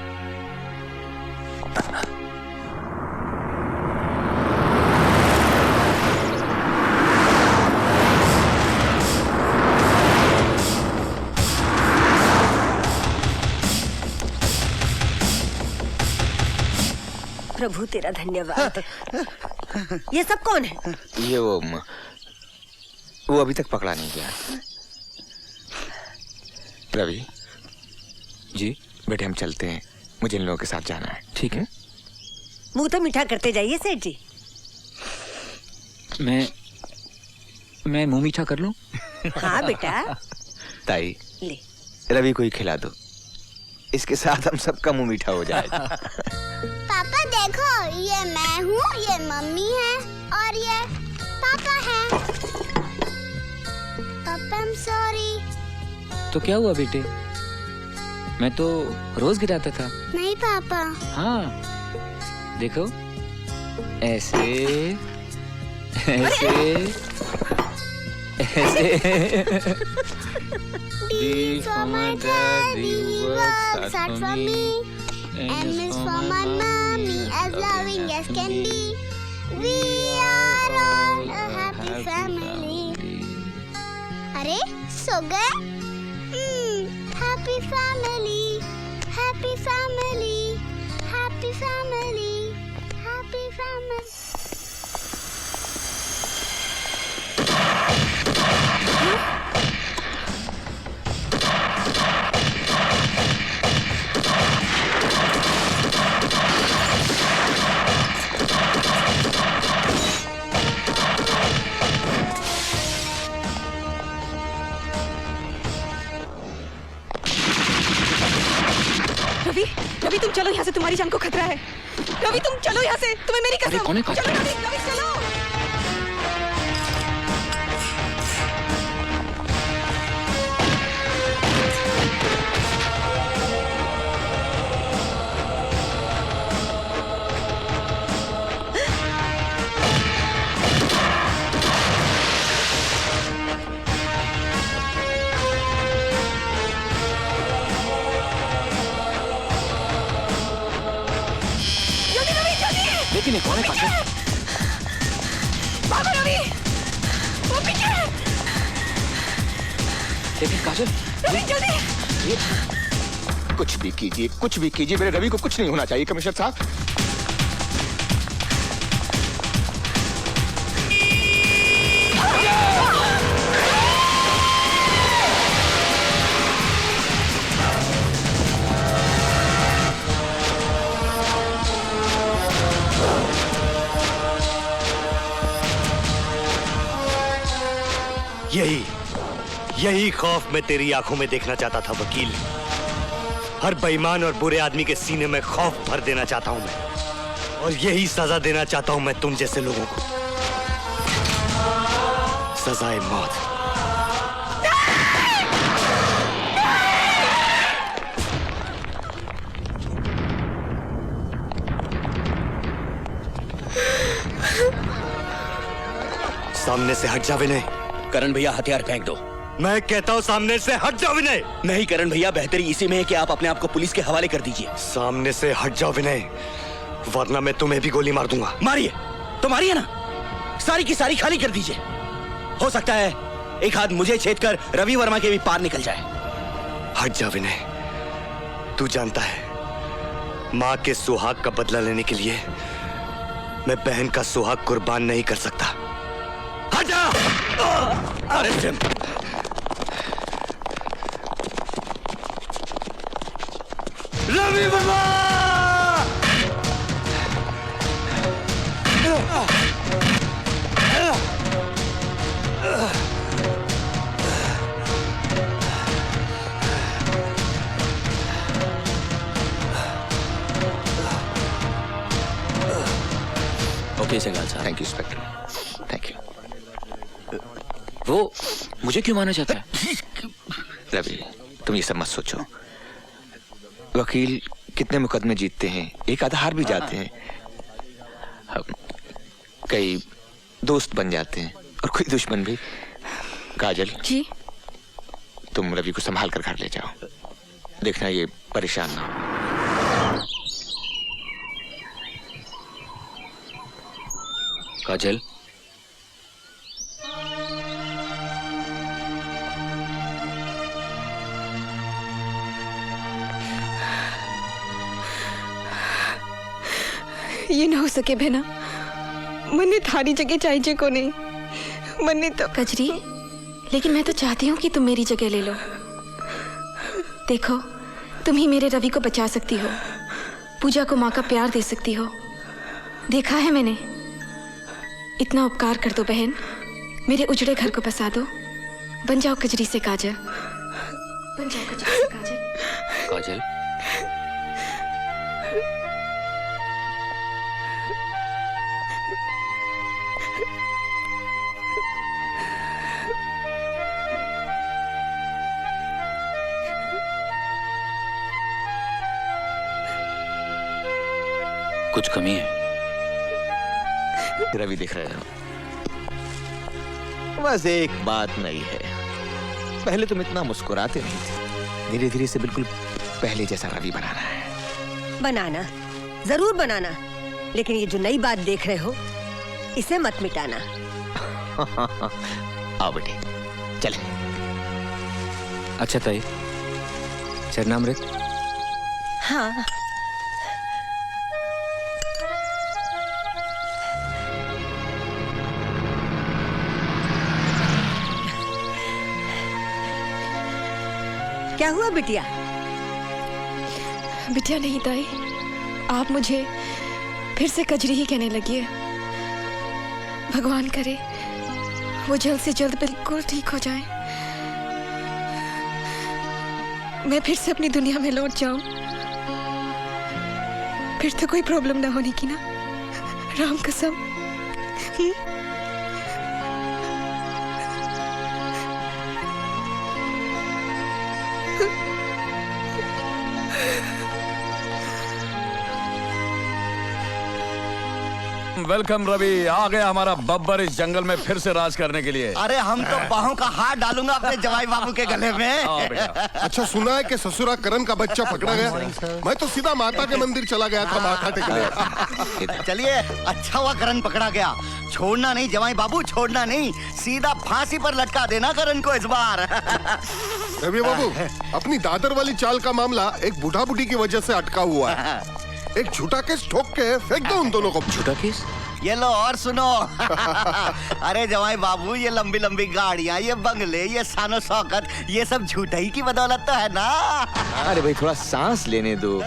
प्रभु तेरा धन्यवाद। ये सब कौन है? ये वो अभी तक पकड़ा नहीं गया। रवि जी, बेटे हम चलते हैं, मुझे इन लोगों के साथ जाना है। ठीक है? मुंह तो मीठा करते जाइए सेठ जी। मैं मुंह मीठा कर लूं? हाँ बेटा। ताई, ले रवि को ही खिला दो, इसके साथ हम सबका मुंह मीठा हो जाएगा। पापा देखो, ये मैं हूँ, ये मम्मी है और ये पापा है। पापा I'm sorry। तो क्या हुआ बेटे? मैं तो रोज गिराता था। नहीं पापा। हाँ देखो, ऐसे ऐसे ऐसे। D for my daddy who works hard for me, M is for my mommy as loving as can be. We are all a happy family। अरे सो गए? Happy family, happy family, happy family, happy family। Ravi तुम चलो यहाँ से, तुम्हारी जान को खतरा है। रवि तुम चलो यहाँ से, तुम्हें मेरी कसम। कौन है? चलो रवि चलो। लेकिन कौन है काजल? भागो रवि, वो पीछे है। लेकिन काजल, रवि जल्दी। कुछ भी कीजिए, मेरे रवि को कुछ नहीं होना चाहिए कमिश्नर साहब। यही खौफ मैं तेरी आंखों में देखना चाहता था वकील। हर बेईमान और बुरे आदमी के सीने में खौफ भर देना चाहता हूं मैं, और यही सजा देना चाहता हूं मैं तुम जैसे लोगों को। सजाए मौत। सामने से हट जा विनय। करण भैया हथियार फेंक दो। मैं कहता हूँ सामने से हट जाओ विनय। नहीं करण भैया, बेहतरी इसी में है कि आप अपने आप को पुलिस के हवाले कर दीजिए। सामने से हट जाओ विनय, वरना मैं तुम्हें भी गोली मार दूंगा। मारिए तो मारिए ना, सारी की सारी खाली कर दीजिए। हो सकता है एक हाथ मुझे छेद कर रवि वर्मा के भी पार निकल जाए। हट जा विनय, तू जानता है माँ के सुहाग का बदला लेने के लिए मैं बहन का सुहाग कुर्बान नहीं कर सकता। हटा! अरे सिम! रवि वर्मा! ओके सेगाल साहब। Thank you inspector, thank you. वो मुझे क्यों मारना चाहता है? रवि, तुम ये सब मत सोचो। वकील कितने मुकदमे जीतते हैं, एक आधा हार भी जाते हैं। कई दोस्त बन जाते हैं और कोई दुश्मन भी। काजल जी, तुम रवि को संभाल कर घर ले जाओ, देखना ये परेशान ना हो। काजल, ये ना हो सके बहना, मन्ने थारी जगह चाहिए को नहीं। मन्ने तो कजरी, लेकिन मैं तो चाहती हूँ कि तुम मेरी जगह ले लो। देखो, तुम ही मेरे रवि को बचा सकती हो, पूजा को माँ का प्यार दे सकती हो। देखा है मैंने। इतना उपकार कर दो बहन, मेरे उजड़े घर को बसा दो। बन जाओ कजरी से काजल, बन जाओ कजरी से काजल। काजल, कुछ कमी है? रवि दिख रहे हो, बस एक बात नहीं है। पहले तुम इतना मुस्कुराते नहीं थे, धीरे धीरे से बिल्कुल पहले जैसा रवि बनाना है। बनाना, जरूर बनाना, लेकिन ये जो नई बात देख रहे हो, इसे मत मिटाना। आओ बेटे, चले। अच्छा ताई, चरणामृत। हाँ, क्या हुआ बिटिया? बिटिया नहीं ताई, आप मुझे फिर से कजरी ही कहने लगी है। भगवान करे वो जल्द से जल्द बिल्कुल ठीक हो जाए, मैं फिर से अपनी दुनिया में लौट जाऊं। फिर तो कोई प्रॉब्लम ना होने की ना, राम कसम। वेलकम रवि, आ गया हमारा बब्बर इस जंगल में फिर से राज करने के लिए। अरे हम तो बाहों का हाथ डालूंगा अपने जवाई बाबू के गले में। अच्छा, सुना है कि ससुरा करण का बच्चा पकड़ा गया? मैं तो सीधा माता के मंदिर चला गया था माथा टेकने। चलिए, अच्छा हुआ करण पकड़ा गया। छोड़ना नहीं जवाई बाबू, छोड़ना नहीं, सीधा फांसी पर लटका देना करण को इस बार। रवि बाबू, अपनी दादर वाली चाल का मामला एक बूढ़ा बूढ़ी की वजह से अटका हुआ है। एक झूठा केस ठोक के फेंक दो उन दोनों को। झूठा केस? ये लो और सुनो। अरे जवाई बाबू, ये लंबी लंबी गाड़ियाँ, ये बंगले, ये शानो शौकत, ये सब झूठा ही की बदौलत तो है ना। अरे भाई, थोड़ा सांस लेने दो।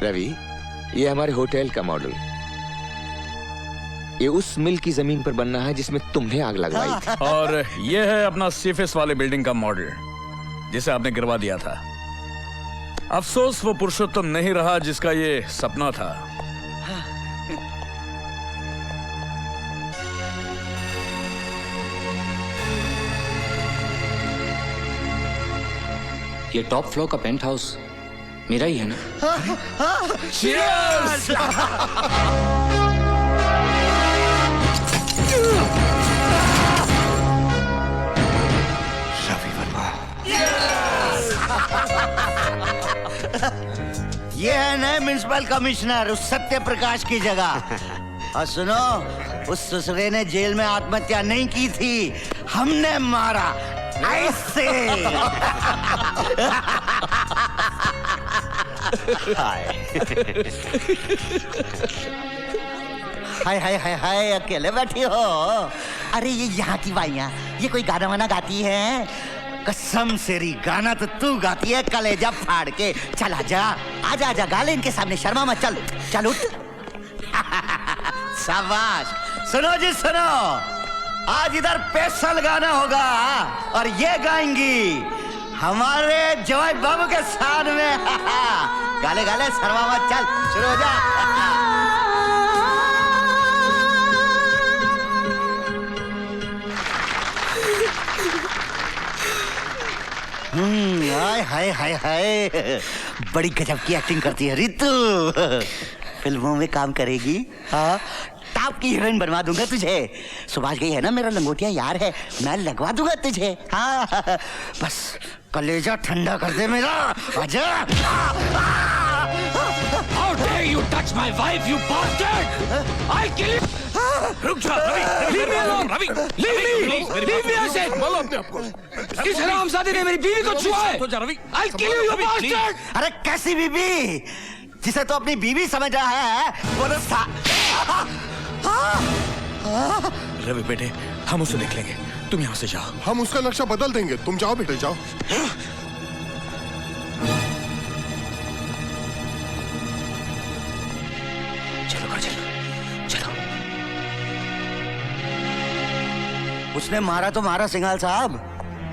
रवि, ये हमारे होटल का मॉडल, ये उस मिल की जमीन पर बनना है जिसमें तुमने आग लगवाई थी। और ये है अपना सीफेस वाले बिल्डिंग का मॉडल, जिसे आपने गिरवा दिया था। अफसोस वो पुरुषोत्तम नहीं रहा जिसका ये सपना था। ये टॉप फ्लोर का पेंट हाउस मेरा ही है ना? Cheers! रवि वर्मा। ये है नए म्युनिसिपल कमिश्नर उस सत्य प्रकाश की जगह। और सुनो, उस ससुरे ने जेल में आत्महत्या नहीं की थी, हमने मारा ऐसे। हाय हाय हाय हाय, अकेले बैठी हो? अरे ये यहाँ की बाइयाँ, ये कोई गाना वाना गाती है? कसम सेरी, गाना तो तू गाती है कलेजा फाड़ के। चल आजा, आजा आजा, गा ले इनके सामने, शर्मा मत, चल चल उठ। शाबाश। सुनो जी सुनो, आज इधर स्पेशल गाना होगा और ये गाएंगी हमारे जवाई बाबू के साथ में। गाले गाले, शर्मा मत, चल शुरू हो जा। हाय हाय हाय हाय, बड़ी गजब की एक्टिंग करती है रितु। फिल्मों में काम करेगी, हाँ टॉप की हीरोइन बनवा दूंगा तुझे। सुभाष गई है ना, मेरा लंगोटिया यार है, मैं लगवा दूंगा तुझे। हाँ बस कलेजा ठंडा कर दे मेरा, आजा। How dare you touch my wife, you bastard! I'll kill you! रुक जा Ravi, leave me alone, Ravi, leave me, I said. बोलो अपने आप को। किस हरामजादे ने मेरी बीवी को छुआ है? I'll kill you, you bastard! अरे कैसी बीवी? जिसे तो अपनी बीवी समझ रहा है, वो तो रवि बेटे, हम उसे देख लेंगे, तुम यहाँ से जाओ। हम उसका नक्शा बदल देंगे, तुम जाओ बेटे जाओ। चलो काजल, चलो। उसने मारा तो मारा सिंघाल साहब,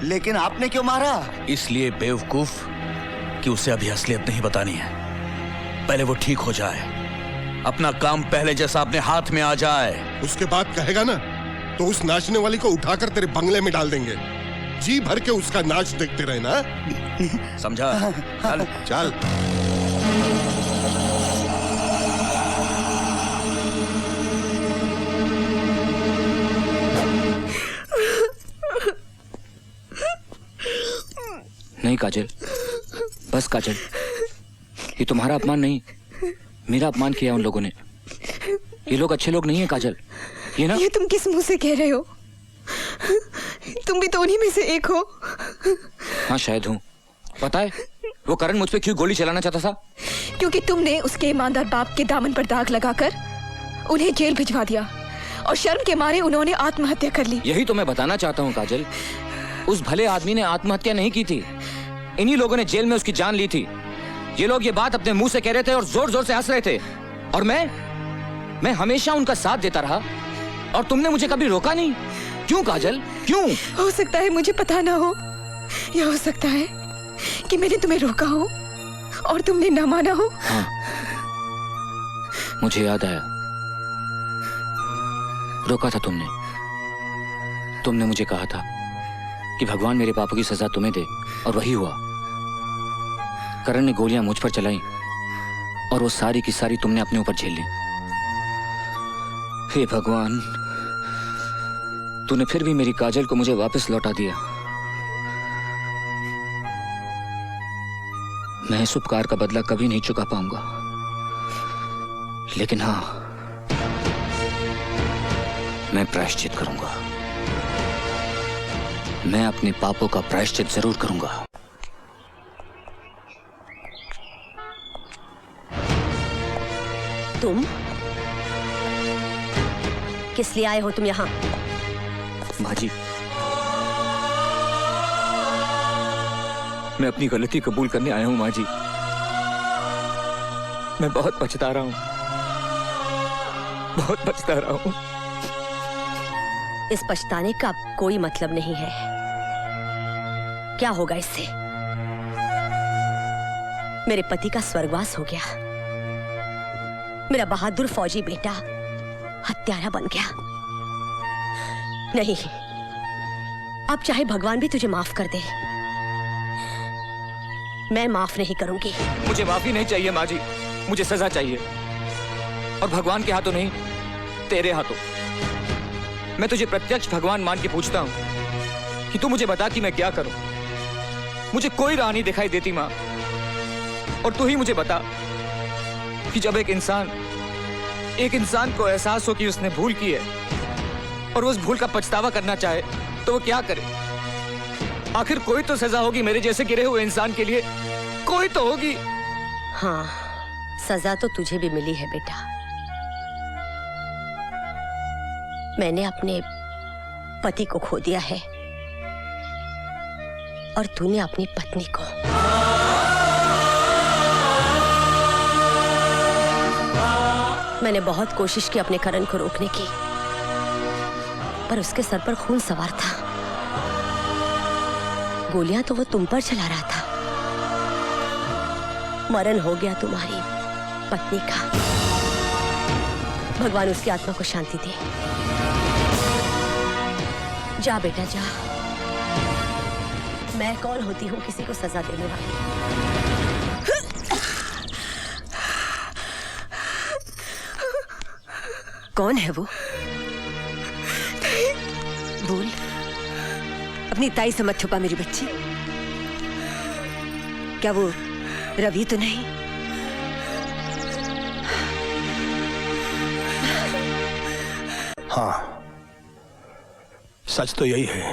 लेकिन आपने क्यों मारा? इसलिए बेवकूफ कि उसे अभी असलियत नहीं बतानी है। पहले वो ठीक हो जाए, अपना काम पहले जैसा अपने हाथ में आ जाए। उसके बाद कहेगा ना तो उस नाचने वाली को उठाकर तेरे बंगले में डाल देंगे। जी भर के उसका नाच देखते रहे ना। समझा? चल चल। नहीं काजल, बस काजल, ये तुम्हारा अपमान नहीं, मेरा अपमान किया उन लोगों ने। ये लोग अच्छे लोग नहीं है काजल, ये ना। ये तुम किस मुंह से कह रहे हो? तुम भी तो उन्हीं में से एक हो। हाँ शायद हूँ। पता है वो करण मुझ पे क्यों गोली चलाना चाहता था? क्योंकि तुमने उसके ईमानदार बाप के दामन पर दाग लगाकर उन्हें जेल भिजवा दिया और शर्म के मारे उन्होंने आत्महत्या कर ली। यही तो मैं बताना चाहता हूँ काजल, उस भले आदमी ने आत्महत्या नहीं की थी, इन्हीं लोगों ने जेल में उसकी जान ली थी। ये लोग ये बात अपने मुंह से कह रहे थे और जोर जोर से हंस रहे थे, और मैं हमेशा उनका साथ देता रहा और तुमने मुझे कभी रोका नहीं। क्यों काजल, क्यों? हो सकता है मुझे पता ना हो, या हो सकता है कि मैंने तुम्हें रोका हो और तुमने ना माना हो। हाँ, मुझे याद आया, रोका था तुमने। तुमने मुझे कहा था कि भगवान मेरे पापों की सजा तुम्हें दे, और वही हुआ। करण ने गोलियां मुझ पर चलाई और वो सारी की सारी तुमने अपने ऊपर झेल ली। हे भगवान, तूने फिर भी मेरी काजल को मुझे वापस लौटा दिया। मैं इस उपकार का बदला कभी नहीं चुका पाऊंगा, लेकिन हाँ, मैं प्रायश्चित करूंगा। मैं अपने पापों का प्रायश्चित जरूर करूंगा। तुम किस लिए आए हो तुम यहाँ? माँ जी, मैं अपनी गलती कबूल करने आया हूँ माँ जी। मैं बहुत पछता रहा हूँ, बहुत पछता रहा हूँ। इस पछताने का कोई मतलब नहीं है। क्या होगा इससे? मेरे पति का स्वर्गवास हो गया, मेरा बहादुर फौजी बेटा हत्यारा बन गया। नहीं, अब चाहे भगवान भी तुझे माफ कर दे, मैं माफ नहीं करूंगी। मुझे माफी नहीं चाहिए माँ जी, मुझे सजा चाहिए, और भगवान के हाथों नहीं, तेरे हाथों। मैं तुझे प्रत्यक्ष भगवान मान के पूछता हूं कि तू मुझे बता कि मैं क्या करूं। मुझे कोई राह नहीं दिखाई देती माँ, और तू ही मुझे बता कि जब एक इंसान को एहसास हो कि उसने भूल की है और वो उस भूल का पछतावा करना चाहे तो वो क्या करे। आखिर कोई तो सजा होगी मेरे जैसे गिरे हुए इंसान के लिए, कोई तो होगी। हाँ, सजा तो तुझे भी मिली है बेटा। मैंने अपने पति को खो दिया है और तूने अपनी पत्नी को। मैंने बहुत कोशिश की अपने करण को रोकने की, पर उसके सर पर खून सवार था। गोलियां तो वो तुम पर चला रहा था। मरण हो गया तुम्हारी पत्नी का। भगवान उसकी आत्मा को शांति दे। जा बेटा जा। मैं कौन होती हूँ किसी को सजा देने वाली? कौन है वो? बोल। अपनी ताई से मत छुपा मेरी बच्ची। क्या वो रवि तो नहीं? हाँ, सच तो यही है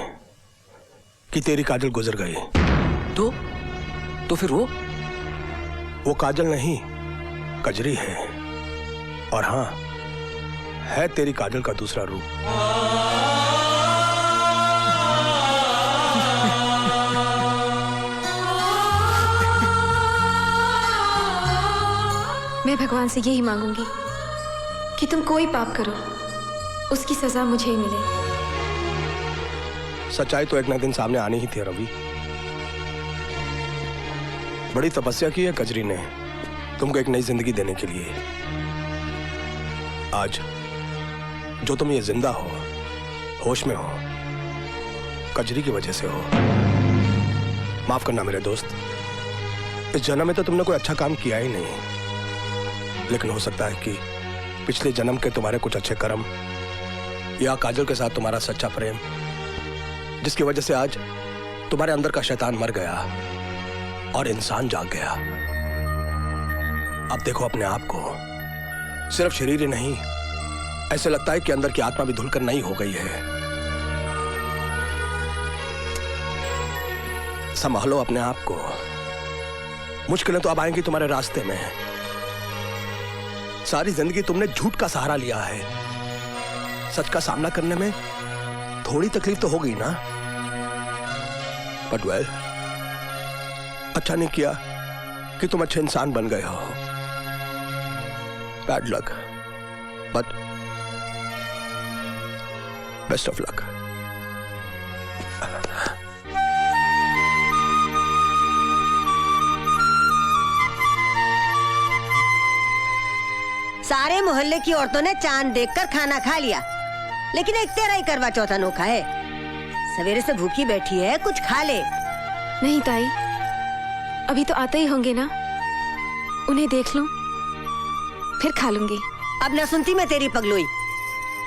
कि तेरी काजल गुजर गई। तो फिर वो काजल नहीं, कजरी है। और हाँ, है तेरी काजल का दूसरा रूप। मैं भगवान से यही मांगूंगी कि तुम कोई पाप करो, उसकी सजा मुझे ही मिले। सच्चाई तो एक ना दिन सामने आनी ही थी रवि। बड़ी तपस्या की है कजरी ने तुमको एक नई जिंदगी देने के लिए। आज जो तुम ये जिंदा हो, होश में हो, कजरी की वजह से हो। माफ करना मेरे दोस्त, इस जन्म में तो तुमने कोई अच्छा काम किया ही नहीं, लेकिन हो सकता है कि पिछले जन्म के तुम्हारे कुछ अच्छे कर्म या काजल के साथ तुम्हारा सच्चा प्रेम, जिसकी वजह से आज तुम्हारे अंदर का शैतान मर गया और इंसान जाग गया। अब देखो अपने आप को, सिर्फ शरीर ही नहीं, ऐसे लगता है कि अंदर की आत्मा भी धुलकर नई हो गई है। संभालो अपने आप को। मुश्किलें तो अब आएंगी तुम्हारे रास्ते में। सारी जिंदगी तुमने झूठ का सहारा लिया है। सच का सामना करने में थोड़ी तकलीफ तो हो गई ना, बट वेल, अच्छा नहीं किया कि तुम अच्छे इंसान बन गए हो। Bad luck, but best of luck. सारे मोहल्ले की औरतों ने चांद देखकर खाना खा लिया, लेकिन एक तेरा ही करवा चौथ अनोखा है। सवेरे से भूखी बैठी है, कुछ खा ले। नहीं ताई, अभी तो आते ही होंगे ना, उन्हें देख लूं, फिर खा लूंगी। अब न सुनती मैं तेरी पगलुई।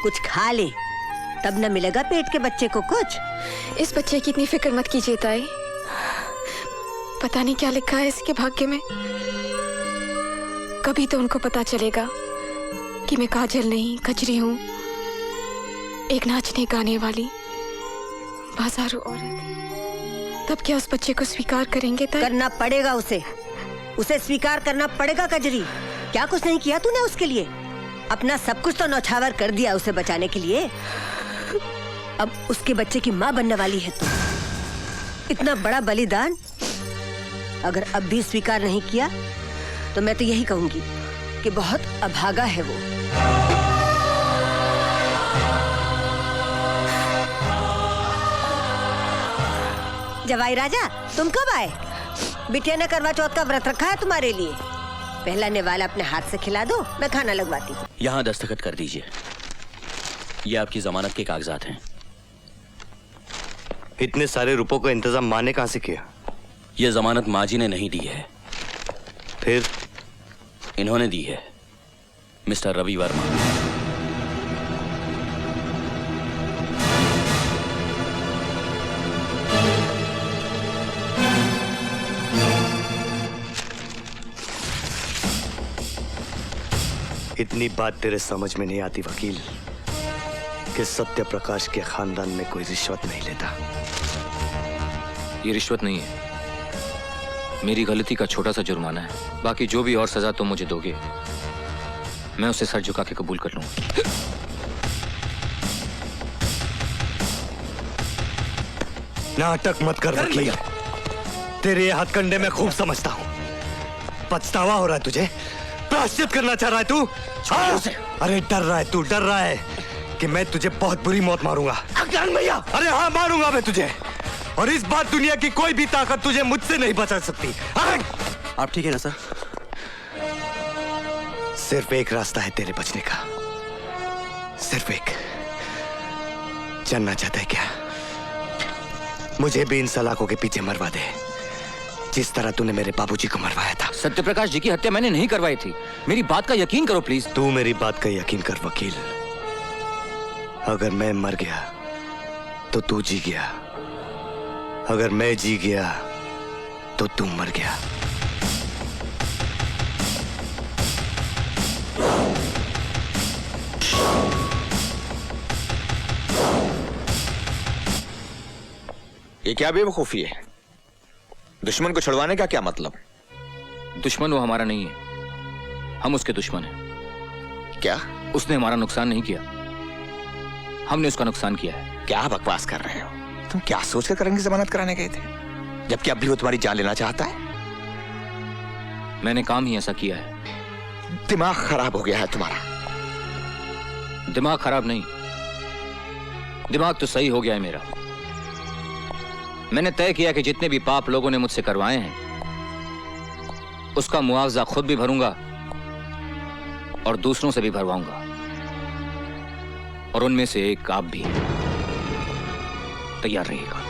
कुछ खा ले, तब न मिलेगा पेट के बच्चे को कुछ। इस बच्चे की इतनी फिक्र मत कीजिए ताई, पता नहीं क्या लिखा है इसके भाग्य में। कभी तो उनको पता चलेगा कि मैं काजल नहीं कजरी हूँ, एक नाचने गाने वाली बाजारू औरत। तब क्या उस बच्चे को स्वीकार करेंगे ताई? करना पड़ेगा उसे स्वीकार करना पड़ेगा कजरी। क्या कुछ नहीं किया तूने उसके लिए? अपना सब कुछ तो नौछावर कर दिया उसे बचाने के लिए। अब उसके बच्चे की माँ बनने वाली है तू। इतना बड़ा बलिदान अगर अब भी स्वीकार नहीं किया तो मैं तो यही कहूंगी कि बहुत अभागा है वो। जवाई राजा, तुम कब आए? बिटिया ने करवा चौथ का व्रत रखा है तुम्हारे लिए। पहला निवाला अपने हाथ से खिला दो, मैं खाना लगवाती हूँ। यहाँ दस्तखत कर दीजिए। ये आपकी जमानत के कागजात हैं। इतने सारे रुपयों का इंतजाम माँ ने कहाँ से किया? ये जमानत माँ जी ने नहीं दी है, फिर इन्होंने दी है, मिस्टर रवि वर्मा। इतनी बात तेरे समझ में नहीं आती वकील कि सत्य प्रकाश के खानदान में कोई रिश्वत नहीं लेता। ये रिश्वत नहीं है, मेरी गलती का छोटा सा जुर्माना है, बाकी जो भी और सजा तुम मुझे दोगे मैं उसे सर झुका के कबूल कर लूंगा। नाटक मत कर वकील, तेरे ये हथकंडे में खूब समझता हूँ। पछतावा हो रहा है तुझे, प्रायश्चित करना चाह रहा है तू? हाँ? अरे डर रहा है तू, डर रहा है कि मैं तुझे बहुत बुरी मौत मारूंगा। भैया, अरे हाँ मारूंगा मैं तुझे, और इस बार दुनिया की कोई भी ताकत तुझे मुझसे नहीं बचा सकती। आप ठीक है ना सर? सिर्फ एक रास्ता है तेरे बचने का, सिर्फ एक। जानना चाहता है क्या? मुझे भी इन सलाखों के पीछे मरवा दे, जिस तरह तूने मेरे बाबूजी को मरवाया था। सत्यप्रकाश जी की हत्या मैंने नहीं करवाई थी, मेरी बात का यकीन करो प्लीज। तू मेरी बात का यकीन कर वकील, अगर मैं मर गया तो तू जी गया, अगर मैं जी गया तो तू मर गया। ये क्या बेवकूफी है? दुश्मन को छुड़वाने का क्या मतलब? दुश्मन वो हमारा नहीं है, हम उसके दुश्मन हैं। क्या? उसने हमारा नुकसान नहीं किया, हमने उसका नुकसान किया है। क्या बकवास कर रहे हो? तुम क्या सोचकर करण की जमानत कराने गए थे, जबकि अब भी वो तुम्हारी जान लेना चाहता है? मैंने काम ही ऐसा किया है। दिमाग खराब हो गया है तुम्हारा। दिमाग खराब नहीं, दिमाग तो सही हो गया है मेरा। मैंने तय किया कि जितने भी पाप लोगों ने मुझसे करवाए हैं उसका मुआवजा खुद भी भरूंगा और दूसरों से भी भरवाऊंगा, और उनमें से एक आप भी। तैयार रहिएगा।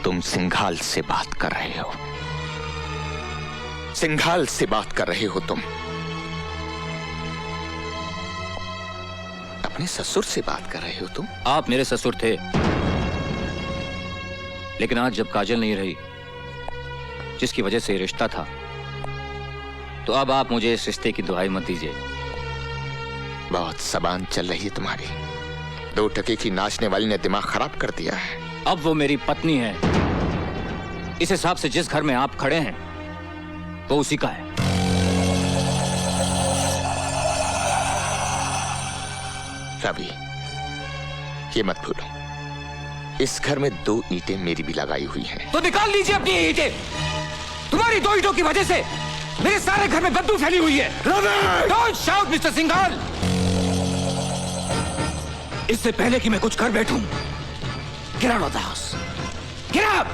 तुम सिंघाल से बात कर रहे हो, सिंघाल से बात कर रहे हो तुम। अपने ससुर से बात कर रहे हो तुम। आप मेरे ससुर थे, लेकिन आज जब काजल नहीं रही जिसकी वजह से रिश्ता था, तो अब आप मुझे इस रिश्ते की दुहाई मत दीजिए। बहुत जबान चल रही है तुम्हारी। 2 टके की नाचने वाली ने दिमाग खराब कर दिया है। अब वो मेरी पत्नी है, इस हिसाब से जिस घर में आप खड़े हैं वो उसी का है। रवि, ये मत भूलो, इस घर में 2 ईंटें मेरी भी लगाई हुई हैं। तो निकाल लीजिए अपनी ईंटें। तुम्हारी 2 ईंटों की वजह से मेरे सारे घर में बदबू फैली हुई है। Don't shout mister Singhal. इससे पहले कि मैं कुछ कर बैठूं, get out of the house, get out.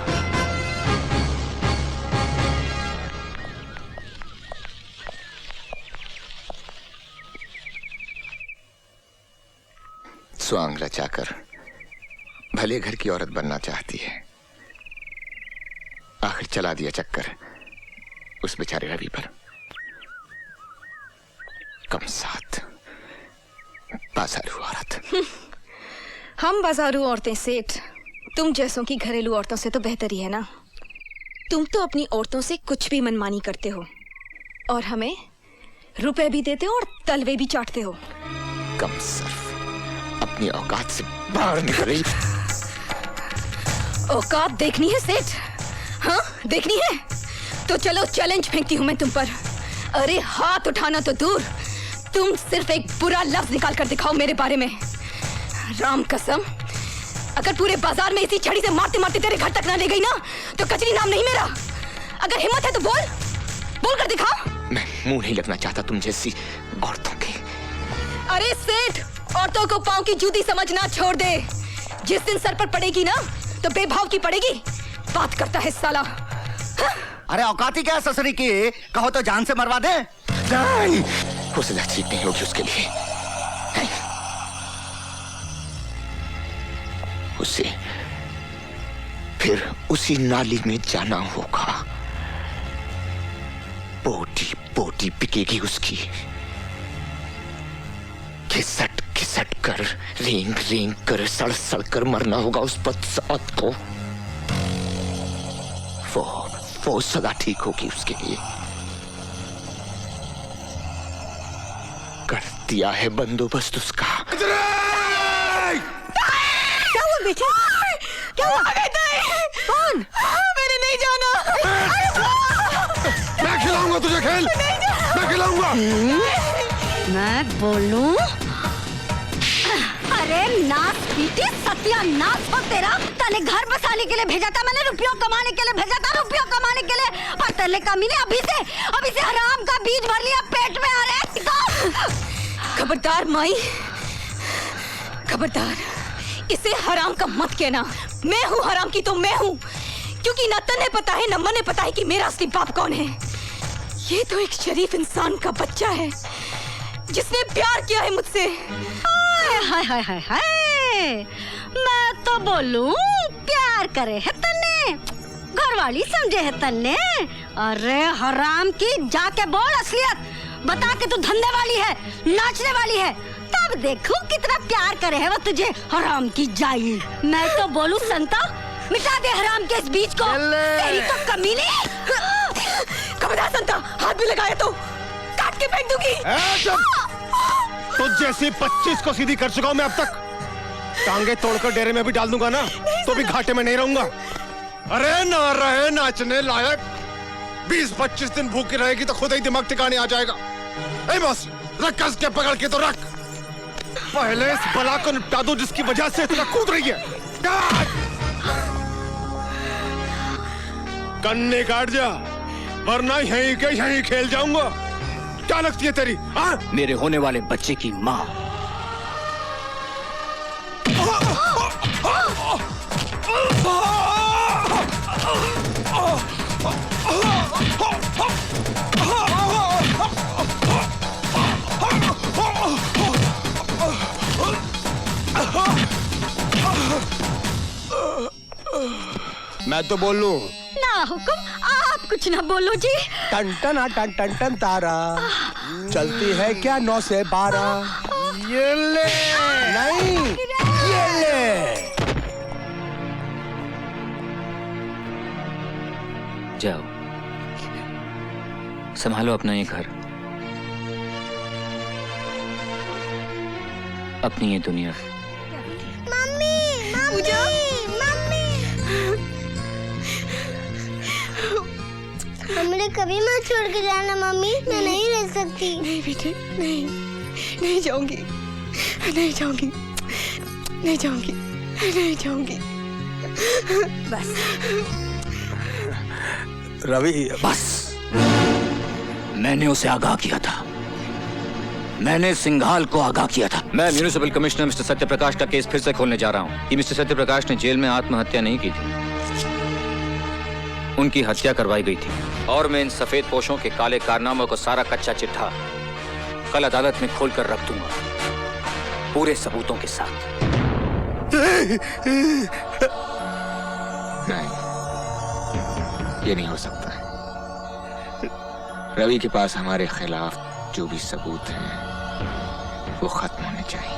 स्वांग रचाकर भले घर की औरत बनना चाहती है, आखिर चला दिया चक्कर उस बेचारे रवि पर। कम साथ बाजारू औरत। हम बाजारू औरतें सेठ, तुम जैसों की घरेलू औरतों से तो बेहतर ही है ना। तुम तो अपनी औरतों से कुछ भी मनमानी करते हो और हमें रुपए भी देते हो और तलवे भी चाटते हो। कम सर्फ, अपनी औकात से बाहर निकली। औकात देखनी है सेठ? हाँ देखनी है तो चलो चैलेंज फेंकती हूँ मैं तुम पर। अरे हाथ उठाना तो दूर, तुम सिर्फ एक बुरा लफ्ज निकाल कर दिखाओ मेरे बारे में। राम कसम, अगर पूरे बाजार में इसी छड़ी से मारते मारते तेरे घर तक ना ले गई ना तो कचरी नाम नहीं मेरा। अगर हिम्मत है तो बोल, बोल कर दिखा। मैं मुंह नहीं लगना चाहता तुम जैसी औरतों के। अरे सेठ, औरतों को पांव की जूती समझना छोड़ दे। जिस दिन सर पर पड़ेगी ना तो बेभाव की पड़ेगी। बात करता है साला। अरे औकाती क्या ससुरी की, कहो तो जान से मरवा दे। नहीं, वो सजा ठीक नहीं होगी उसके लिए। उसे फिर उसी नाली में जाना होगा। बोटी बोटी बिकेगी उसकी। घिसट घिसट कर, रेंग रेंग कर, सड़ सड़ कर मरना होगा उस बदसौत को। वो सदा ठीक होगी उसके लिए। कर दिया है बंदोबस्त उसका। क्या हुआ बेटा? क्या हुआ? कौन? मैंने नहीं जाना। मैं बोलूं? अरे नाच पीटी सत्यानाश हो तेरा। तने घर बसाने के लिए भेजा था मैंने, रुपयों कमाने के लिए भेजा था, रुपयों कमाने के लिए। और तेरे कमीने अभी से हराम का बीज भर लिया पेट में। अरे खबरदार माई, खबरदार, इसे हराम का मत कहना। मैं हूँ हराम की तो मैं हूँ, क्योंकि न तन्ने पता है न मने पता है कि मेरा असली बाप कौन है। ये तो एक शरीफ इंसान का बच्चा है जिसने प्यार किया है मुझसे। हाय हाय हाय हाय, मैं तो बोलूं प्यार करे है तन्ने, घरवाली समझे है तन्ने। अरे हराम की, जाके बोल असलियत बता के तू धंधे वाली है, नाचने वाली है, तब देखूं कितना प्यार करे है वो तुझे। हराम की जाई। मैं तो बोलूं संता, मिटा दे हराम के इस बीज को। तेरी तो कमीने। खबरदार संता, हाथ भी लगाया तो काट के फेंक दूंगी। तुझ जैसी 25 को सीधी कर चुका हूं मैं अब तक। टांगे तोड़कर डेरे में भी डाल दूंगा ना तो भी घाटे में नहीं रहूंगा। अरे ना रहे नाचने लायक, 20-25 दिन भूखी रहेगी तो खुद ही दिमाग ठिकाने आ जाएगा। ए बस रख, कस के पकड़ के तो रख। पहले इस बला को निपटा दो जिसकी वजह से इतना कूद रही है। कन्ने काट जा, वरना यहीं के यहीं खेल जाऊंगा। क्या लगती है तेरी? मेरे होने वाले बच्चे की माँ। मैं तो बोल लूं? ना हुक्म, आप कुछ ना बोलो जी। टन टन टन टन टन तारा चलती है क्या 9 से 12। ये ले, नहीं ये ले। जाओ, संभालो अपना ये घर, अपनी ये दुनिया। मम्मी, मम्मी, हमने कभी मत छोड़ के जाना मम्मी, मैं नहीं रह सकती। नहीं बेटे, नहीं, नहीं जाऊंगी, नहीं जाऊंगी, नहीं जाऊंगी, नहीं जाऊंगी। बस रवि, बस। मैंने उसे आगाह किया था, मैंने सिंघाल को आगाह किया था। मैं म्यूनिसिपल कमिश्नर मिस्टर सत्यप्रकाश का केस फिर से खोलने जा रहा हूँ कि मिस्टर सत्यप्रकाश ने जेल में आत्महत्या नहीं की थी, उनकी हत्या करवाई गई थी। और मैं इन सफेद पोशों के काले कारनामों को सारा कच्चा चिट्ठा कल अदालत में खोलकर रख दूंगा, पूरे सबूतों के साथ। नहीं, ये नहीं हो सकता। रवि के पास हमारे खिलाफ जो भी सबूत हैं वो खत्म होने चाहिए।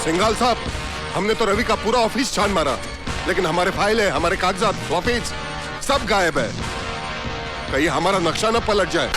सिंघाल साहब, हमने तो रवि का पूरा ऑफिस छान मारा, लेकिन हमारे फाइल है, हमारे कागजात, ऑफिस सब गायब है। कहीं हमारा नक्शा न पलट जाए।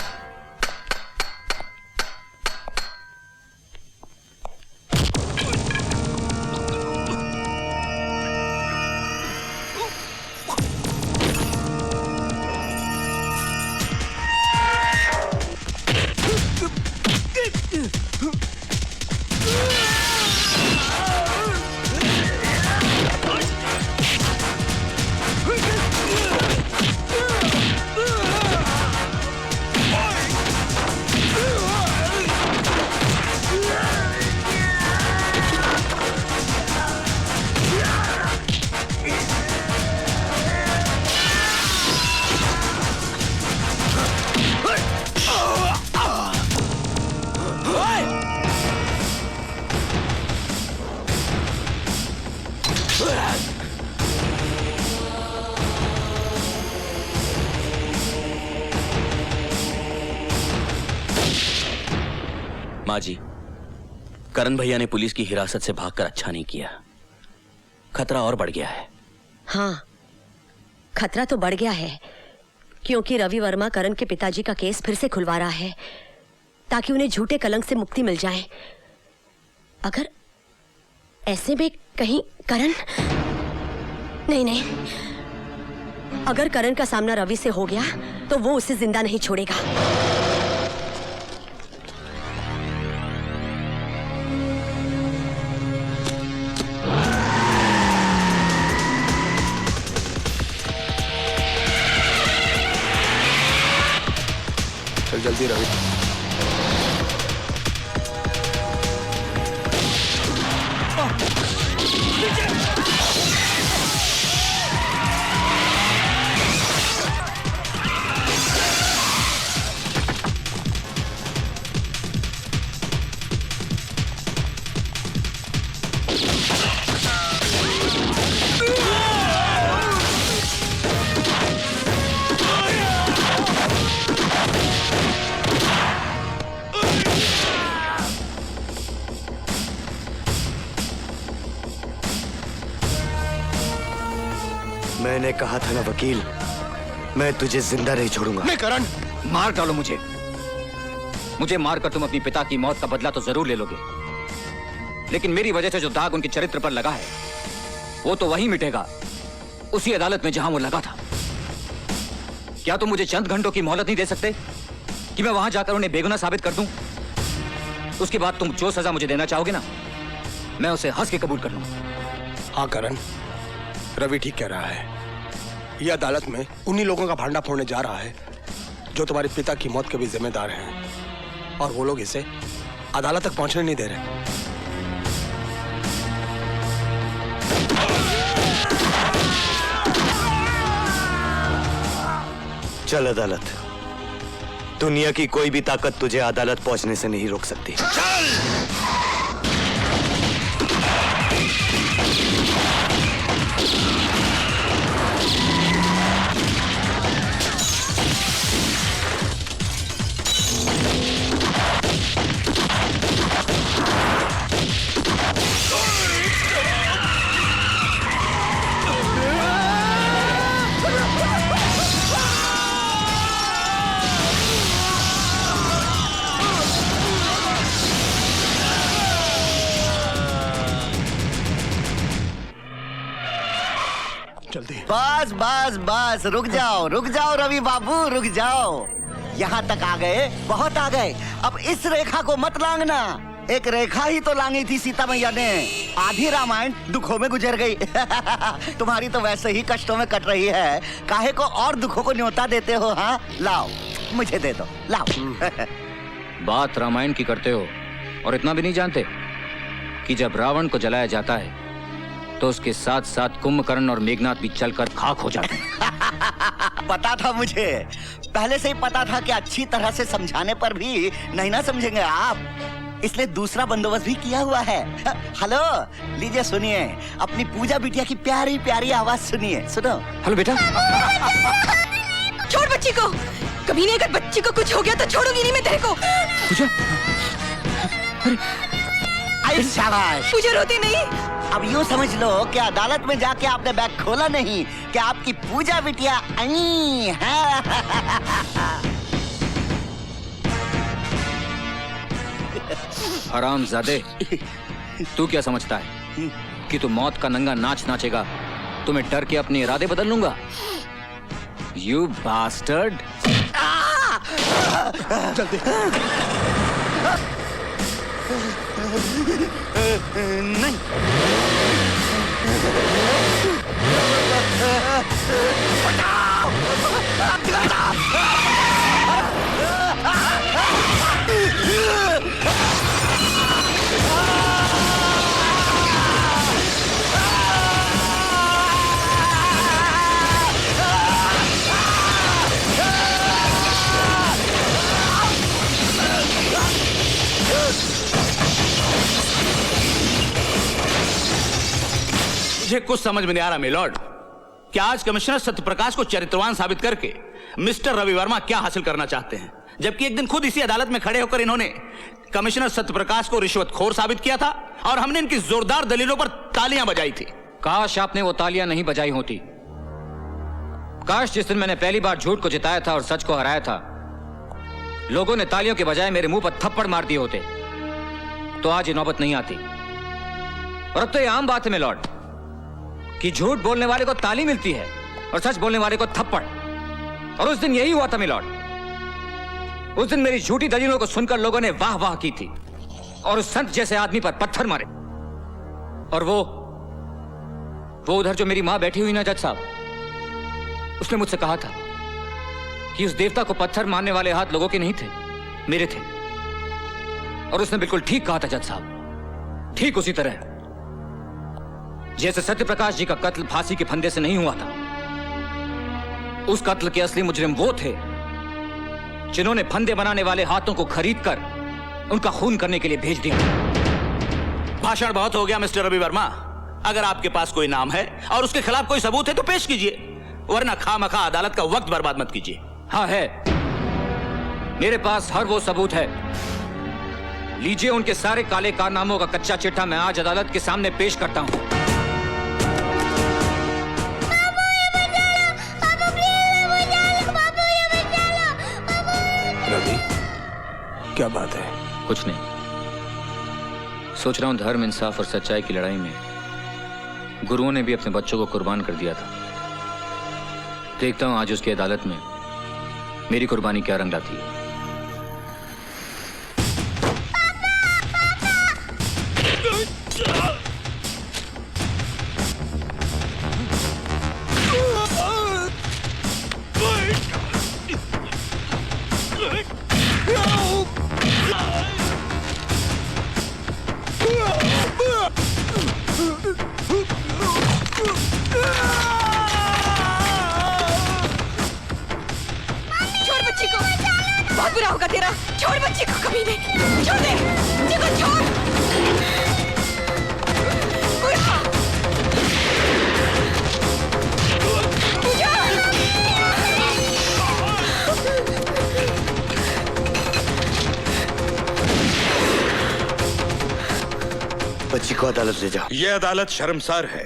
माँ जी, करण भैया ने पुलिस की हिरासत से भागकर अच्छा नहीं किया, खतरा और बढ़ गया है। हाँ, खतरा तो बढ़ गया है, क्योंकि रवि वर्मा करण के पिताजी का केस फिर से खुलवा रहा है ताकि उन्हें झूठे कलंक से मुक्ति मिल जाए। अगर ऐसे में कहीं करण, नहीं, अगर करण का सामना रवि से हो गया तो वो उसे जिंदा नहीं छोड़ेगा। चल जल्दी रवि। मैंने कहा था ना वकील, मैं तुझे जिंदा नहीं छोड़ूंगा। नहीं करण, मार डालो मुझे। मुझे मारकर तुम अपनी पिता की मौत का बदला तो जरूर ले लोगे, लेकिन मेरी वजह से जो दाग उनके चरित्र पर लगा है वो तो वहीं मिटेगा, उसी अदालत में जहां वो लगा था। क्या तुम मुझे चंद घंटों की मोहलत नहीं दे सकते कि मैं वहां जाकर उन्हें बेगुनाह साबित कर दूं? उसके बाद तुम जो सजा मुझे देना चाहोगे ना, मैं उसे हंस के कबूल कर लूंगा। हाँ करण, रवि ठीक कह रहा है। यह अदालत में उन्हीं लोगों का भांडा फोड़ने जा रहा है जो तुम्हारे पिता की मौत के भी जिम्मेदार हैं, और वो लोग इसे अदालत तक पहुंचने नहीं दे रहे। चल अदालत। दुनिया की कोई भी ताकत तुझे अदालत पहुंचने से नहीं रोक सकती। बस बस बस, रुक जाओ रवि बाबू, रुक जाओ। यहाँ तक आ गए, बहुत आ गए। अब इस रेखा को मत लांघना। एक रेखा ही तो लांगी थी सीता मैया ने। आधी रामायण दुखों में गुजर गई। तुम्हारी तो वैसे ही कष्टों में कट रही है, काहे को और दुखों को न्योता देते हो? हाँ लाओ, मुझे दे दो, लाओ। बात रामायण की करते हो और इतना भी नहीं जानते कि जब रावण को जलाया जाता है तो उसके साथ साथ कुंभकर्ण और मेघनाथ भी चलकर खाक हो जाते हैं। पता था मुझे, पहले से ही पता था कि अच्छी तरह से समझाने पर भी नहीं ना समझेंगे आप, इसलिए दूसरा बंदोबस्त भी किया हुआ है। हेलो, लीजिए सुनिए, अपनी पूजा बिटिया की प्यारी प्यारी आवाज सुनिए, सुनो। हेलो बेटा। छोड़ बच्ची को, कभी नहीं, अगर बच्ची को कुछ हो गया तो छोड़ूंगी नहीं मैं तेरे को। पूजा, शाबाश। पूजा रोती नहीं। अब यूँ समझ लो कि अदालत में जाके आपने बैग खोला नहीं, कि आपकी पूजा बिटिया आई है। हरामजादे, तू क्या समझता है कि तू मौत का नंगा नाच नाचेगा तो मैं डर के अपने इरादे बदल लूंगा? You bastard. जल्दी। नहीं। मुझे कुछ समझ में नहीं आ रहा मिलॉर्ड, कि आज कमिश्नर सत्यप्रकाश को चरित्रवान साबित करके मिस्टर रवि वर्मा क्या हासिल करना चाहते हैं, जबकि एक दिन खुद इसी अदालत में खड़े होकर इन्होंने कमिश्नर सत्यप्रकाश को रिश्वतखोर साबित किया था और हमने इनकी जोरदार दलीलों पर तालियां बजाई थी। काश आपने वो तालियां नहीं बजाई होती। काश जिस दिन मैंने पहली बार झूठ को जिताया था और सच को हराया था, लोगों ने तालियों के बजाय मेरे मुंह पर थप्पड़ मार दिए होते, तो आज ये नौबत नहीं आती। और अब तो ये आम बात है मिलॉर्ड कि झूठ बोलने वाले को ताली मिलती है और सच बोलने वाले को थप्पड़। और उस दिन यही हुआ था मिलॉर्ड। उस दिन मेरी झूठी दलीलों को सुनकर लोगों ने वाह वाह की थी और उस संत जैसे आदमी पर पत्थर मारे। और वो उधर जो मेरी मां बैठी हुई ना जज साहब, उसने मुझसे कहा था कि उस देवता को पत्थर मारने वाले हाथ लोगों के नहीं थे, मेरे थे। और उसने बिल्कुल ठीक कहा था जज साहब, ठीक उसी तरह जैसे सत्यप्रकाश जी का कत्ल फांसी के फंदे से नहीं हुआ था। उस कत्ल के असली मुजरिम वो थे जिन्होंने फंदे बनाने वाले हाथों को खरीदकर उनका खून करने के लिए भेज दिया। भाषण बहुत हो गया मिस्टर रवि वर्मा। अगर आपके पास कोई नाम है और उसके खिलाफ कोई सबूत है तो पेश कीजिए, वरना खामखा अदालत का वक्त बर्बाद मत कीजिए। हाँ है, मेरे पास हर वो सबूत है। लीजिए उनके सारे काले कारनामों का कच्चा चिट्ठा मैं आज अदालत के सामने पेश करता हूं। रवि, क्या बात है? कुछ नहीं, सोच रहा हूं धर्म, इंसाफ और सच्चाई की लड़ाई में गुरुओं ने भी अपने बच्चों को कुर्बान कर दिया था। देखता हूं आज उसकी अदालत में मेरी कुर्बानी क्या रंग लाती है। छोड़ बच्ची को, बहुत बुरा होगा तेरा। छोड़ बच्ची को, कभी नहीं। छोड़ दे बच्ची को, छोड़। बच्ची को अदालत ले जाओ। यह अदालत शर्मसार है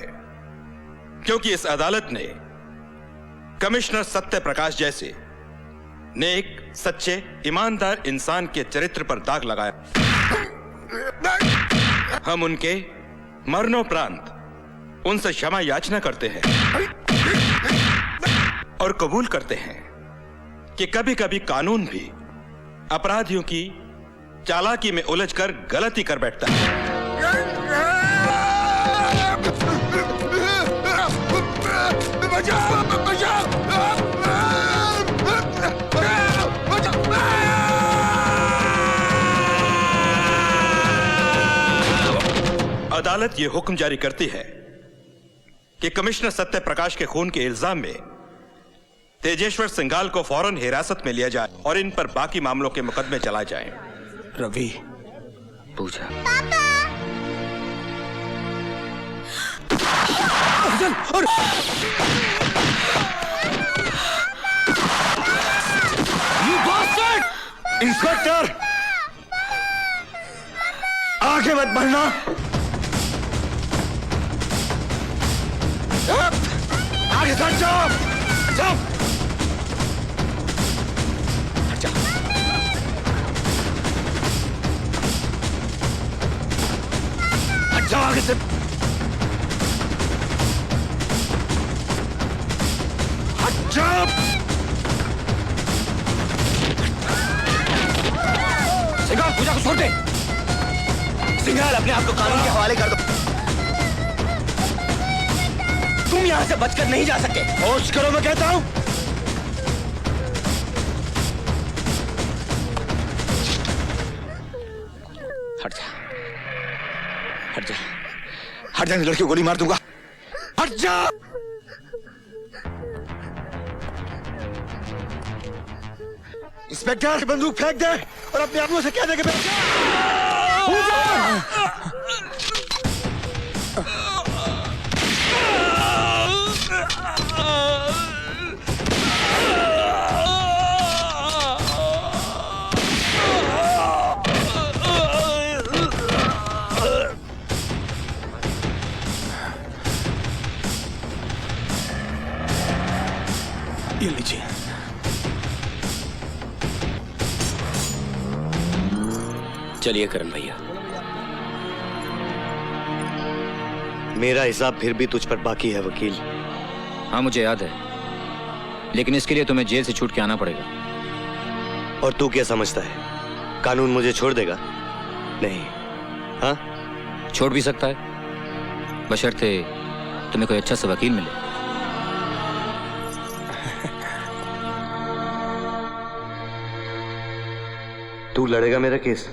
क्योंकि इस अदालत ने कमिश्नर सत्य प्रकाश जैसे नेक, सच्चे, ईमानदार इंसान के चरित्र पर दाग लगाया। हम उनके मरणोपरांत उनसे क्षमा याचना करते हैं और कबूल करते हैं कि कभी कभी कानून भी अपराधियों की चालाकी में उलझकर गलती कर बैठता है। अदालत ये हुक्म जारी करती है कि कमिश्नर सत्य प्रकाश के खून के इल्जाम में तेजेश्वर सिंघाल को फौरन हिरासत में लिया जाए और इन पर बाकी मामलों के मुकदमे चलाए जाएं। रवि, पूछा इंस्पेक्टर, आगे मत बढ़ना। आगे सट जाओ, जाओ। हट जाओ। हट जाओ आगे से। हट जाओ। सिंघाल, पूजा को छोड़ दे। सिंघाल, अपने आप को कानून के हवाले कर दो। तुम यहां से बचकर नहीं जा सकते। होश करो, मैं कहता हूं। हट जा, हट जा, हट जा, लड़की को गोली मार दूंगा। हट जा। इंस्पेक्टर, बंदूक फेंक दे और अपने आदमियों से कह दे कि ये लीजिए। चलिए करण भैया। मेरा हिसाब फिर भी तुझ पर बाकी है वकील। हाँ, मुझे याद है। लेकिन इसके लिए तुम्हें जेल से छूट के आना पड़ेगा। और तू क्या समझता है, कानून मुझे छोड़ देगा? नहीं। हाँ, छोड़ भी सकता है, बशर्ते तुम्हें कोई अच्छा सा वकील मिले। तू लड़ेगा मेरा केस?